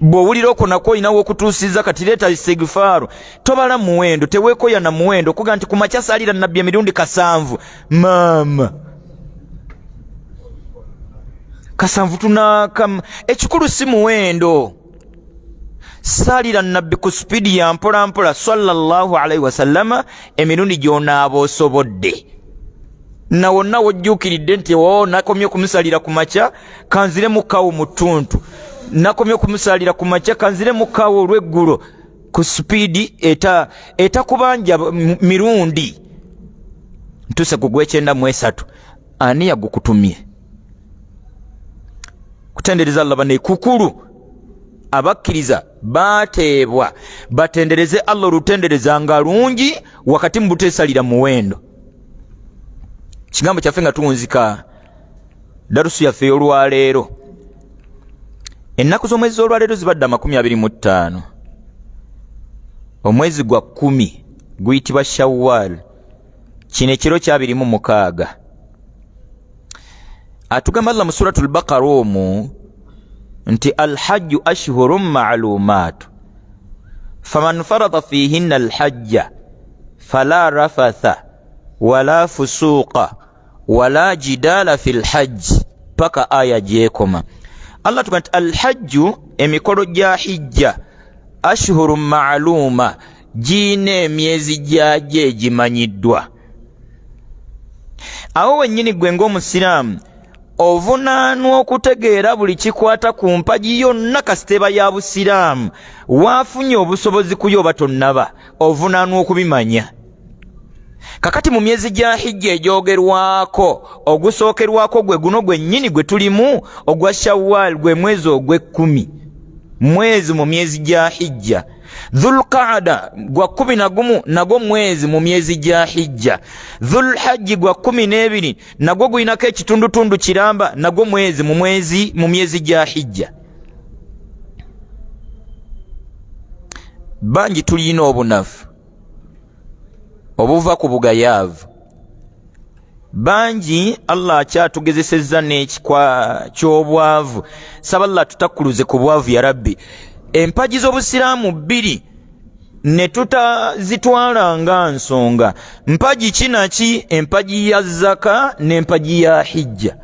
Bw'owulira okonako olinawo okutuusiza kati leeta istighfaaru tobala muwendo, teweekoya na muwendo okuga nti ku makya salira nabbi emirundi 7 maama kasanvu tunakam. Ekikulu si muwendo. Salira nabbi ku spidi ya mpola mpola sallallahu alaihi wasallama emirundi gy'onaaba osobodde. Na wonna wojjuukiridde nti nakomye okumusalira ku makya kanzire mukawo mu ttuntu, nakomye okumusalira ku makya kanzire mukawo olw'eggulo ku spidi etakubanja mirundi ntuse ku gw'E93. Ani yagukutumye? Kutendereza Allah bane kukulu. Abakkiriza bateebwa batendereze Allah olutendereza nga lungi wakati mu buteesalira muwendo. Kigambo kyaffe nga tuwunzika darusu yaffe olwaleero. Ennaku z'omwezi olwaleero zibadde 25. Omwezi gwa 10 guyitibwa Shawwal. Kino ekiro kya 26. Atugamba Allah mu suratul Baqara omwo nti alhajju ashhurun ma'lumat faman farada fihinna alhajja fala rafatha wala fusuqa wala jidala fil hajj paka aya gyekoma. Allah tugamba alhajju emikolo gya hijja ashhurun ma'luma gina emyezi gyagyo egimanyiddwa. Awo wennyini gwe ng'omusiraamu ovunaanwa okutegeera buli kikwata ku mpagi yonna kasiteba ya busiraamu waafunye obusobozi kuyo oba tonnaba ovunaanwa okubimanya. Kakati mu myezi gya hijja egyogerwako ogusookerwako gwe guno gwennyini gwe tulimu ogwa Shawwal gwe mwezi ogw'e10 mwezi mu myezi gya hijja. Dhulqaada gwa 11 nagwo mwezi mu myezi gya hijja. Dhulhajji gwa 12 nagwo guyinako ekitundutundu kiramba nagwo mwezi mu myezi gya hijja. Bangi tulina obunafu obuva ku bugayaavu. Bangi Allah akyatugezesezza n'ekikwa ky'obwavu. Saba Allah tutakkuluze ku bwavu ya Rabbi. Empagi z'obusiraamu 2 ne tutazitwala nga nsonga. Mpagi kinaki? Empagi ya zaka n'empagi ya hijja.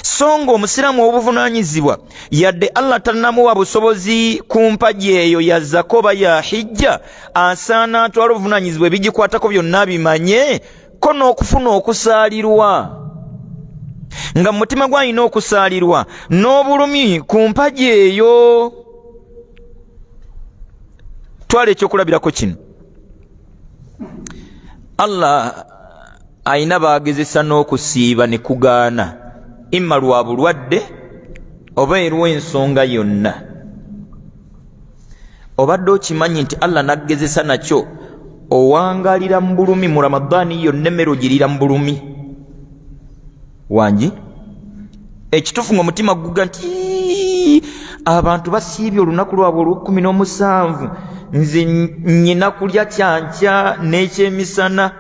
Songa omusiraamu obuvunaanyizibwa yadde Allah tannamuwa busobozi ku mpagi eyo ya zaka oba ya hijja, asaana atwala obuvunaanyizibwa ebigikwatako byonna bimanye ko n'okufuna okusaalirwa. Nga mu mutima gw'alina okusaalirwa n'obulumi ku mpagi eyo. Twala ekyokulabirako kino. Allah ayina baagezesa n'okusiiba ne kugaana, imma lwa bulwadde oba erw'ensonga yonna. Obadde okimanyi nti Allah naggezesa nakyo owangalira mu bulumi mu Ramadaani yonna emmere ogirira mu bulumi wangi. Ekitufu ng'omutima guga nti abantu basiibye olunaku lwabwe olw'17 nze nnyina kulya kyankya n'ekyemisana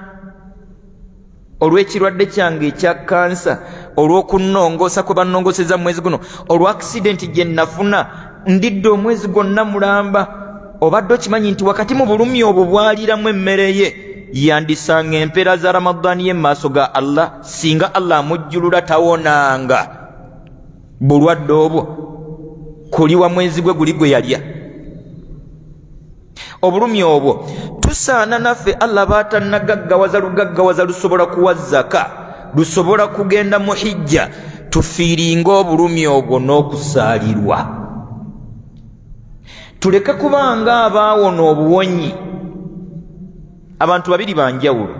olw'ekirwadde kyange ekya kansa, olw'okunnongoosa kwe bannongooseza mu mwezi guno, olw'aksidenti gye nafuna ndidde omwezi gwonna mulamba. Obadde okimanyi nti wakati mu bulumi obwo bwaliramu emmere ye yandisanga empeera za Ramadaani ye mu maaso ga Allah singa Allah amujjulula tawonanga bulwadde obwo kuliwa mwezi gwe guli gwe yalya. obulumi obwo tusaana naffe Allah baatannagaggawaza lugaggawaza lusobola kuwa zaka lusobola kugenda mu hijja tufiiringa obulumi obwo n'okusaalirwa. Tuleke kubanga abaawona obuwonyi abantu babiri banjawulo.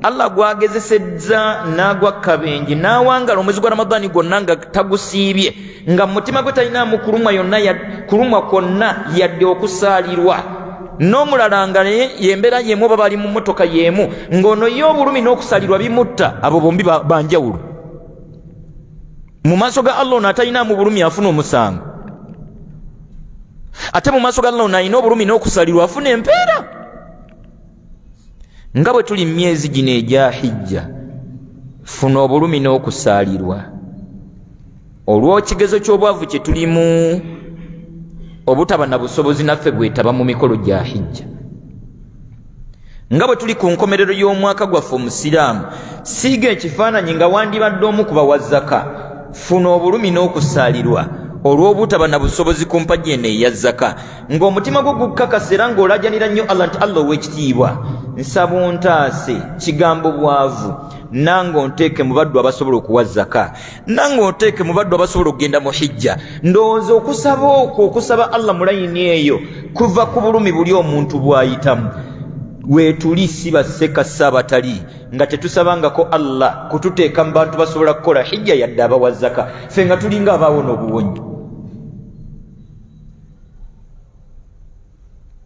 Allah gwagezesezza n'agwa kabenje n'awangala omwezi gwa Ramadani gwonna nga tagusiibye nga mu mutima gwe talinaamu kulumwa kwonna yadde okusaalirwa, n'omulala nga yembeera yemu oba bali mu mmotoka yemu ng'ono ye obulumi n'okusaalirwa bimutta. Abo bombi banjawulo. Mu maaso ga Allah ono atalinaamu bulumi afuna omusango, ate mu maaso ga Allah ono alina obulumi n'okusaalirwa afuna empeera. Nga bwe tuli mu myezi gino egya hijja, funa obulumi n'okusaalirwa olw'ekigezo ky'obwavu kye tulimu, obutaba na busobozi naffe bwetaba mu mikolo gya hijja. Nga bwe tuli ku nkomerero y'omwaka gwaffe Omusiraamu, siiga ekifaananyi nga wandibadde omu ku bawa zaka, funa obulumi n'okusaalirwa olw'obutaba na busobozi ku mpagi eno eya zaka, ng'omutima gwo gukakasa era ng'olajanira nnyo Allah nti Allah ow'ekitiibwa, nsaba ontaase kigambo bwavu, nange onteeke mu baddu abasobola okuwa zaka, nange onteeke mu baddu abasobola okugenda mu hijja. Ndowooza okusaba okwo okusaba Allah mu layini eyo kuva ku bulumi buli omuntu bw'ayitamu. Weetuli si baseka saabatali nga tetusabangako Allah kututeeka mu bantu basobola kukola hijja yadde abawa zaka, ffe nga tulinga abaawona obuwonyi.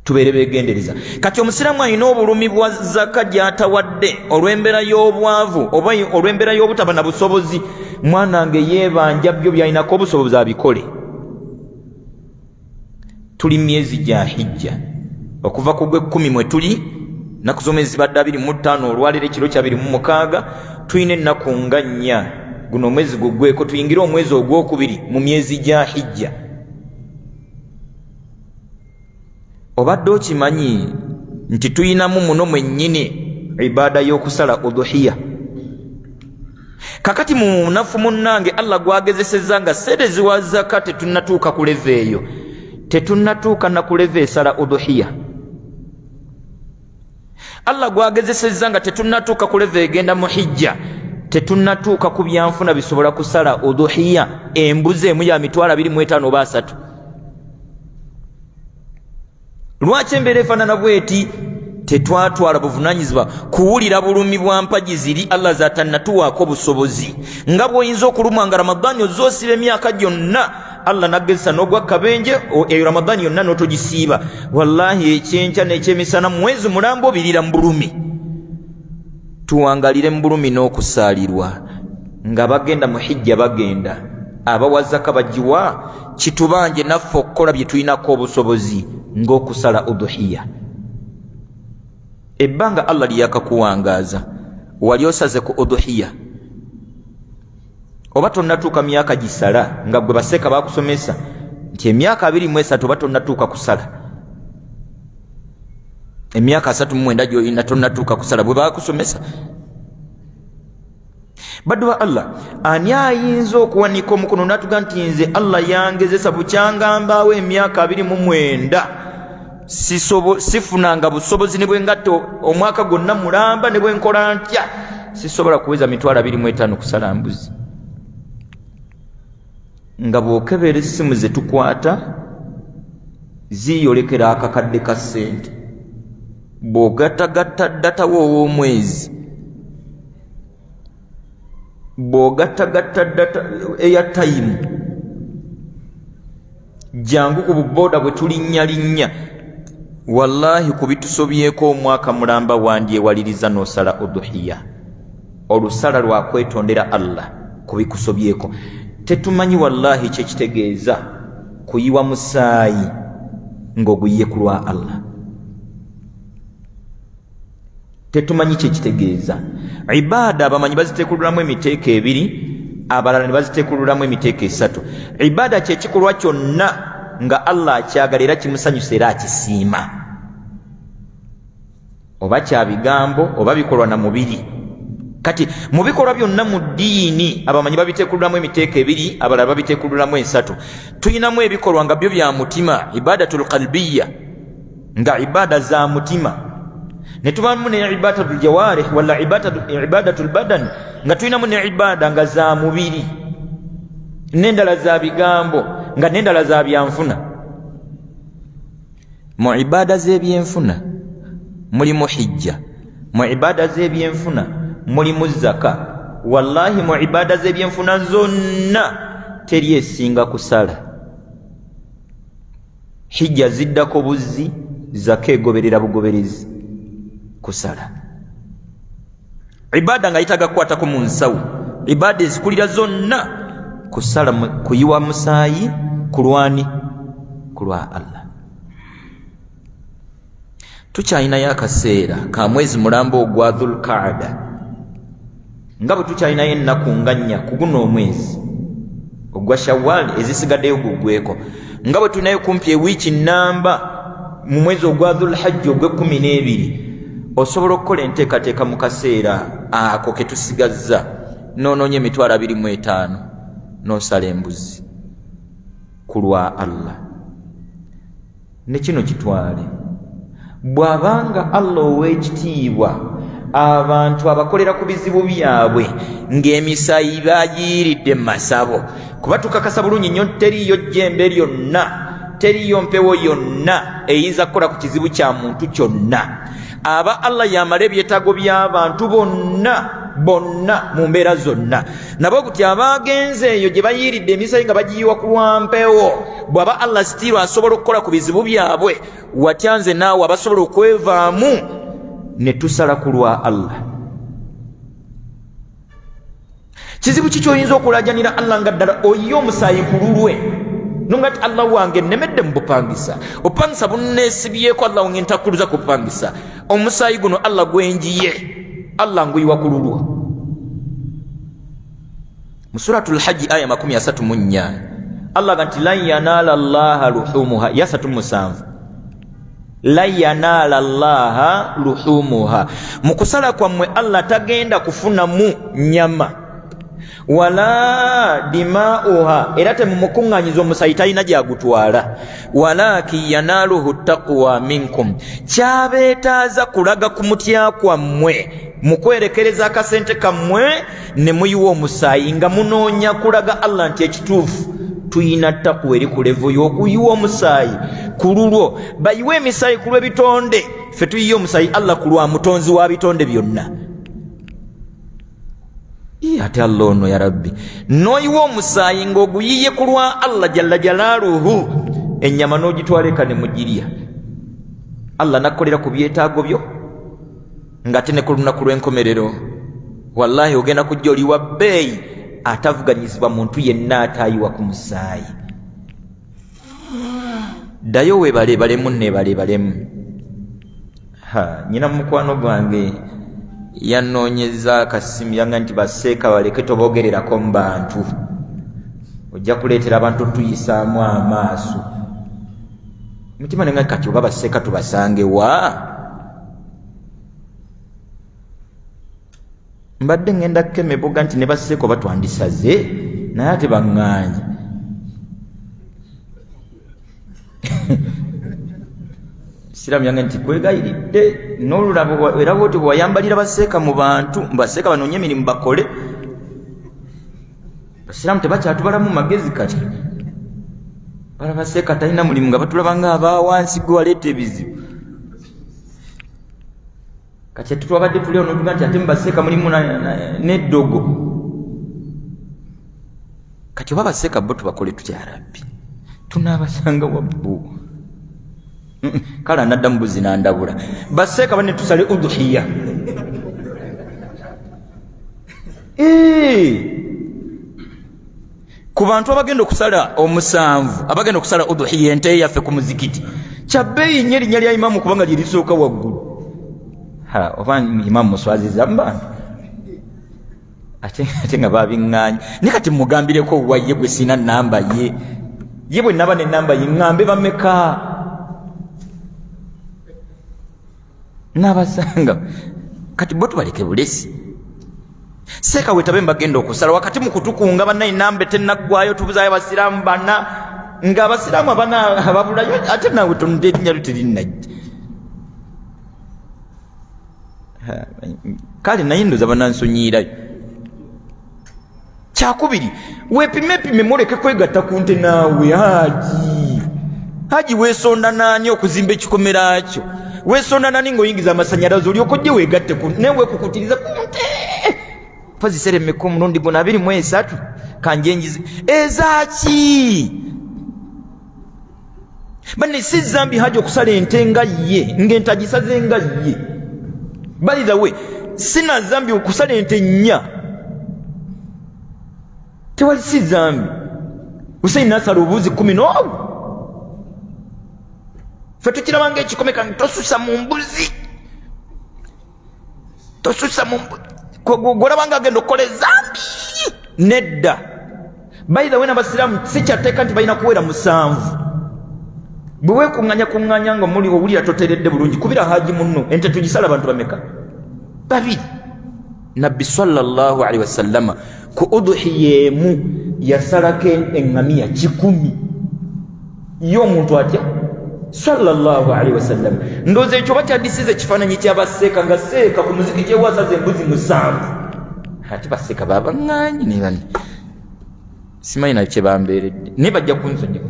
Tubeere beegendereza. Kati omusiraamu alina obulumi bwa zaka gy'atawadde olw'embeera y'obwavu oba olw'embeera y'obutaba na busobozi, mwanange yeebanja byo by'alinako obusobozi abikole. Tuli myezi gya hijja okuva ku gw'ekkumi mwe tuli, nnaku z'omwezi zibadde 25, olwaleero ekiro kya 26, tulina ennaku nga 4. Guno omwezi guggweko tuyingire omwezi ogwokubiri mu myezi gya hijja. Obadde okimanyi nti tuyinamu muno mwennyini ibaada y'okusala udhuhiya? Kakati mu munafu munnange Allah gwagezesezza nga seerezi wa zaka tetunnatuuka ku leva eyo, tetunnatuuka na ku leva esala udhuhiya. Allah gwagezesezza nga tetunnatuuka ku leva egenda mu hijja, tetunnatuuka ku byanfuna bisobola kusala udhuhiya, embuzi emu ya 25 oba 3. Lwaki embeera efaanana bweti? Tetwatwala buvunaanyizibwa kuwulira bulumi bwa mpagi ziri Allah zaatannatuwaako busobozi. Nga bw'oyinza okulumwa nga Ramadani ozoosiba emyaka gyonna, Allah naggezesa n'ogwa kabenje eyo Ramadani yonna n'otogisiiba, wallahi ekyenkya n'ekyemisana mwezi mulamba obirira mu bulumi. Tuwangalire mu bulumi n'okusaalirwa. Nga bagenda mu hijja bagenda, abawa zaka bagiwa, kitubanje naffe okukola bye tulinako obusobozi ng'okusala udhuhiya. Ebbanga Allah lyakakuwangaaza wali osaze ku udhuhiya, oba tonnatuuka myaka gisala nga gwe baseeka bakusomesa nti emyaka 23 oba tonnatuuka kusala, emyaka 39 gy'olina tonnatuuka kusala bwe bakusomesa. Baddu ba Allah, ani ayinza okuwanika omukono n'atuga nti nze Allah yangezesa bukyangambaawo emyaka 29 sifunanga busobozi ne bwe ngatto omwaka gwonna mulamba ne bwe nkola ntya sisobola kuweza 25 kusala mbuzi? Nga bw'okebera essimu ze tukwata ziyolekera akakadde ka ssente, bw'ogattagatta data w'ow'omwezi, bw'ogattagatta data airtime, jangu ku buboda bwe tulinnya, wallahi kubitusobyeko omwaka mulamba wandyewaliriza n'osala udhuhiya. Olusala lwa kwetondera Allah kubikusobyeko. Tetumanyi wallahi kyekitegeeza kuyiwa musaayi ng'oguyiye ku lwa Allah. Tetumanyi kyekitegeeza. Ibaada abamanyi bazitekululamu emiteeko 2, abalala ne bazitekululamu emiteeko 3. Ibaada kyekikolwa kyonna nga Allah akyagala era kimusanyusa era akisiima, oba kya bigambo oba bikolwa na mubiri. Kati mu bikolwa byonna mu ddiini abamanyi babitekululamu emiteeko 2, abalala babitekululamu 3. Tuyinamu ebikolwa nga byo bya mutima, ibadatul qalbiyya, nga ibada za mutima ne tubamu ne ibadatul jawarih wala ibadatul badan nga tulinamu ne ibada nga za mubiri n'endala za bigambo nga n'endala za byanfuna. Mu ibada z'ebyenfuna mulimu hijja, mu ibada z'ebyenfuna mulimu zaka. Wallahi mu ibada z'ebyenfuna zonna teri esinga kusala. Hijja ziddako buzzi, zaka egoberera bugoberezi, kusala. Ibada nga yitagakwatako mu nsawo, ibada ezikulira zonna kusala, kuyiwa musaayi kulwani, kulwa Allah. Tukyalinayo akaseera ka mwezi mulambo ogwa Dhulqaada, nga bwe tukyalinayo ennaku nga nnya ku guno omwezi ogwa Shawwal ezisigaddeyo gugweko, nga bwe tulinayo kumpi ewiiki nnamba mu mwezi ogwa Dhulhajja ogw'e12. Osobola okukola enteekateeka mu kaseera ako ke tusigazza n'onoonya emitwalo 25 n'osala embuzi ku lwa Allah. Ne kino kitwale, bw'abanga Allah ow'ekitiibwa abantu abakolera ku bizibu byabwe ng'emisayi bagiyiridde mu masabo, kuba tukakasa bulungi nnyo teriyo jjembe lyonna, teriyo mpewo yonna eyinza kukola ku kizibu kya muntu kyonna. Aba Allah yamala ebyetaago by'abantu bonna mu mbeera zonna. Nabo kuti abagenze eyo gye bayiridde emisayi nga bagiyiwa ku lwampewo, bw'aba Allah sitiru asobola okukola ku bizibu byabwe, watyanze naawe abasobola okwevaamu ne tusala ku lwa Allah. Kizibu ki kyoyinza okulajanira Allah nga ddala oyiye omusaayi ku lulwe nongati Allah wange nemedde mu bupangisa, opangisa bunneesibyeko Allah wange ntakkuluza kupangisa, omusaayi guno Allah gwenjiye, Allah nguyiwa ku lulwo. Mu suratul Hajj aya 34 Allah ganti la yanala Allaha luhumuha, ya 37 la yanala Allaha luhumuha, mu kusala kwammwe Allah tagenda kufunamu nyama, wala dimauha, era temumukuŋŋanyiza omusayi talina gyagutwala, walaki yanaluhu taqwa minkum, kyabeetaaza kulaga ku mutya kwammwe mu kwerekereza akasente kammwe ne muyiwa omusaayi nga munoonya kulaga Allah nti ekituufu tuyina taqwa eri ku levo y'okuyiwa omusaayi ku lulwo. Bayiwe emisaayi ku lw'ebitonde, ffe tuyiye omusaayi Allah ku lwa mutonzi wa bitonde byonna. Ate Allah ono ya Rabbi, n'oyiwa omusaayi ng'oguyiye ku lwa Allah jalla jalaaluhu, ennyama n'ogitwaleka ne mugirya, Allah nakkolera ku byetaago byo, ng'ate ne ku lunaku lw'enkomerero wallahi ogenda kujja oli wa bbeeyi atavuganyizibwa muntu yenna ataayiwa ku musaayi. Ddayo weebalebalemu neebalebalemu. Nyina mukwano gwange yanoonyeza akasimu yanga nti baseeka baleke tobogererako mu bantu, ojja kuleetera abantu tuyisaamu amaaso. Mutima nenga kati oba baseeka tubasange wa? Mbadde ngenda kukemebwa nti ne baseeka oba twandisaze naye ate baŋŋaanye. Siramu yange nti kwegayiridde n'olulabo era bwoti bwewayambalira baseeka mu bantu, baseeka banoonye emirimu bakole. Basiraamu tebakyatubalamu magezi kati, bala baseeka talina mulimu nga batulaba nga abawansi gwe waleeta ebizibu. Kati tutwabadde tuli ono tuga nti ate mubaseeka mulimu n'eddogo. Kati oba baseeka bo tubakole tutya Rabbi? Tunaabasanga wabbu. Kala nadda mbuzi nandabula baseeka bane tusale udhiya. Ku bantu abagenda okusala omusanvu, abagenda okusala udhiya ente yaffe ku muzikiti, kyabbeeyi nnyo erinnya lya imamu kubanga lye lisooka waggulu. Oba imamu muswaziza mu bantu ate nga babiŋŋaanye. Ne kati mugambireko waye gwe sina namba ye bwe naba n'ennamba ye ŋŋambe bameka n'abasanga. Kati bo tubaleke bulesi. Seeka wetabe mbagenda okusala wakati mu kutukunga bannaye namba tennaggwayo tubuzaayo abasiraamu bana ng'abasiraamu abana ababulayo ate naawe tonde erinnya lyo terinajja. kale naye ndoza banansonyiirayo. Kyakubiri, weepimepime muleke kwegatta ku nte naawe. Haji weesonda naani okuzimba ekikomera kyo? Weesonda naani ng'oyingiza amasanyalaze olyoka ojje weegatte newe kukutiriza ku nte? Paziseremeka omulundi guno 23 kanjenjize ezaaki? Bane si zambi haji okusala ente nga ye ng'entagisaze nga ye. By the way, sina zambi okusala ente nnya. Tewali si zambi. Hussein nasala obuuzi 10. Ffe tukirabanga ekikomeka tosusa mu mbuzi. Tosusa mu mbuzi. Gwolabanga agenda okukola ezambi. Nedda. By the way, n'abasiraamu si kyateeka nti balina kuwera 7. Bwe weekuŋŋanya nga muli owulira toteredde bulungi, kubira haji munno ente tugisala abantu bameka? 2. Nabbi sallallahu alaihi wasallama ku udhiya emu yasalako eŋŋamiya 10. Yo omuntu atya sallallahu alaihi wasallam. Ndowooza ekyo bakyadisiza ekifaananyi ky'abaseeka nga seeka ku muziki gyewasaza embuzi 7. Ate baseeka babaŋŋanyi ne bano simanyi na kye bambeeredde naye bajja kunsonyiwa.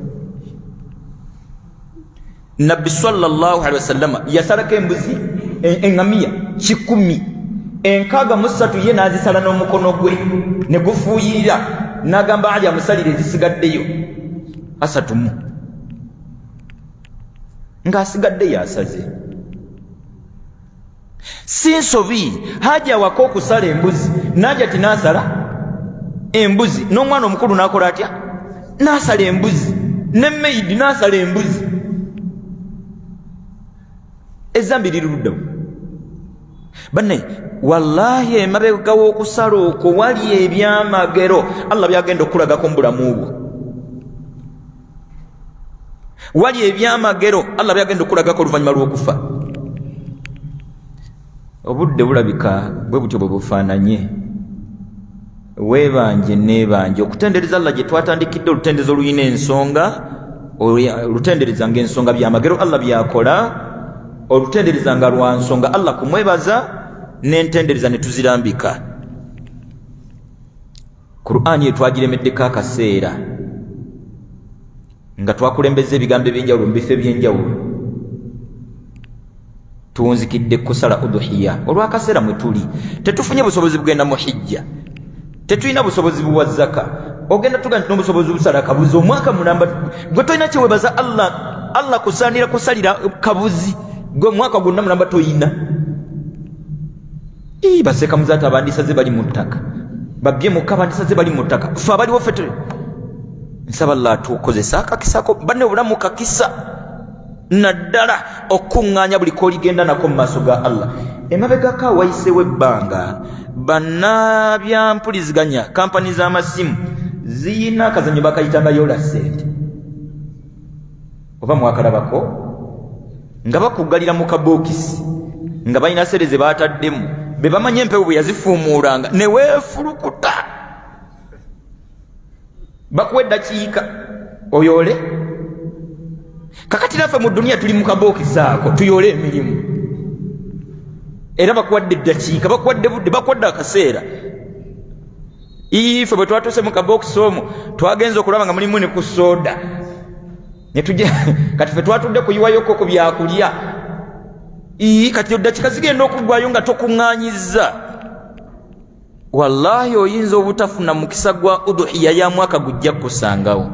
Nabbi sallallahu alaihi wasallama yasalako embuzi eŋŋamiya 10. 63 ye n'azisala n'omukono gwe ne gufuuyirira n'agamba Ali amusalire ezisigaddeyo 3 ng'asigadde yasaze. Si nsobi haja awaka okusala embuzi n'ajja ti n'asala embuzi n'omwana omukulu n'akola atya? N'asala embuzi. Ne maidi n'asala embuzi. Ezambi liruddawo. Banne wallahi emabega w'okusala okwo wali ebyamagero Allah byagenda okulagako mu bulamu bwo. Wali ebyamagero Allah byagenda okulagako oluvannyuma lw'okufa. Obudde bulabika bwe butyo bwe bufaananye. Weebanje neebanje okutendereza Allah gye twatandikidde olutendezo olulina ensonga. Olutendereza ng'ensonga byamagero Allah byakola. Olutendereza nga lwa nsonga Allah kumwebaza. N'entendereza ne tuzirambika. Qur'ani etwagiremeddeko akaseera nga twakulembeza ebigambo eby'enjawulo mu bifo eby'enjawulo. Tuwunzikidde kusala udhiya olw'akaseera mwe tuli. Tetufunye busobozi bugenda mu hijja. Tetulina busobozi buwa zaka. Ogenda tuga nti n'obusobozi busala kabuzi omwaka mulamba. Gwe tolina kyewebaza Allah kusaanira kusalira kabuzi. Gwe mwaka gwonna mulamba toyina. Baseeka muzaata abandisaze bali mu ttaka. Babye mukka abandisaze bali mu ttaka. Ffe abaliwo ffe nsaba Allah atukozesa akakisako banne obulamu kakisa naddala okuŋŋaanya buli k'oligenda nako mu maaso ga Allah. Emabegako awayiseewo ebbanga bannabyempuliziganya kampani z'amasimu ziyina akazanyo bakayitanga yola ssente. Oba mwakalabako nga bakuggalira mu kabookisi nga balina sere ze baataddemu be bamanye empewo bwe yazifuumuulanga ne weefulukuta. Bakuwa eddakiika oyoole. Kakati naffe mu duniya tuli mu kabookisi ako tuyoole emirimu. Era bakuwadde eddakiika, bakuwadde budde, bakuwadde akaseera. Ife bwe twatuuse mu kabookisi omwo twagenza okulaba nga mulimu ne ku sooda. Ne tujja kati ffe twatudde kuyiwayoko ku byakulya. Kati eddakiika zigenda okuggwayo nga tokuŋŋaanyizza. Wallahi oyinza obutafuna mukisa gwa udhiya ya mwaka gujja kusangawo.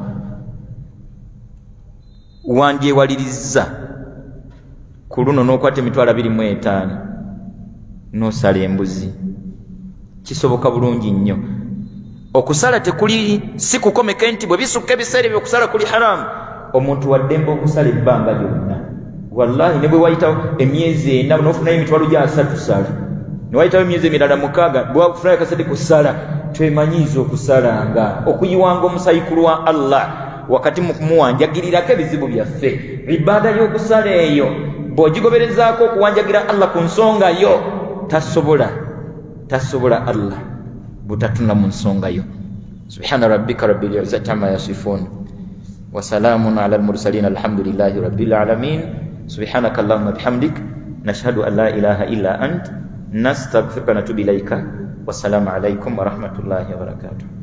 Wandyewalirizza ku luno n'okwata emitwalo 25 n'osala embuzi. Kisoboka bulungi nnyo. Okusala tekuli si kukomeka nti bwe bisukka ebiseera ebyokusala kuli haramu. Omuntu waddembe okusala ebbanga lyonna. Wallahi ne bwe wayitawo emyezi 4 n'ofunayo emitwalo gya 3 sala. Ne wayitawo emyezi emirala 6 bwe wakufunayo akasente kusala. Twemanyiiza okusalanga okuyiwanga omusayi ku lwa Allah wakati mu kumuwanjagirirako ebizibu byaffe. Ibaada y'okusala eyo bw'ogigoberezaako okuwanjagira Allah ku nsonga yo tasobola Allah butatuna mu nsonga yo. Subhana rabbika rabbil izzati amma yasifun wa salamun ala al-mursalin alhamdulillahi rabbil alamin. Subhanaka Allahumma bihamdik nashhadu an la ilaha illa ant nastaghfiruka wa natubu ilaika. Wassalamu alaikum wa rahmatullahi wa barakatuh.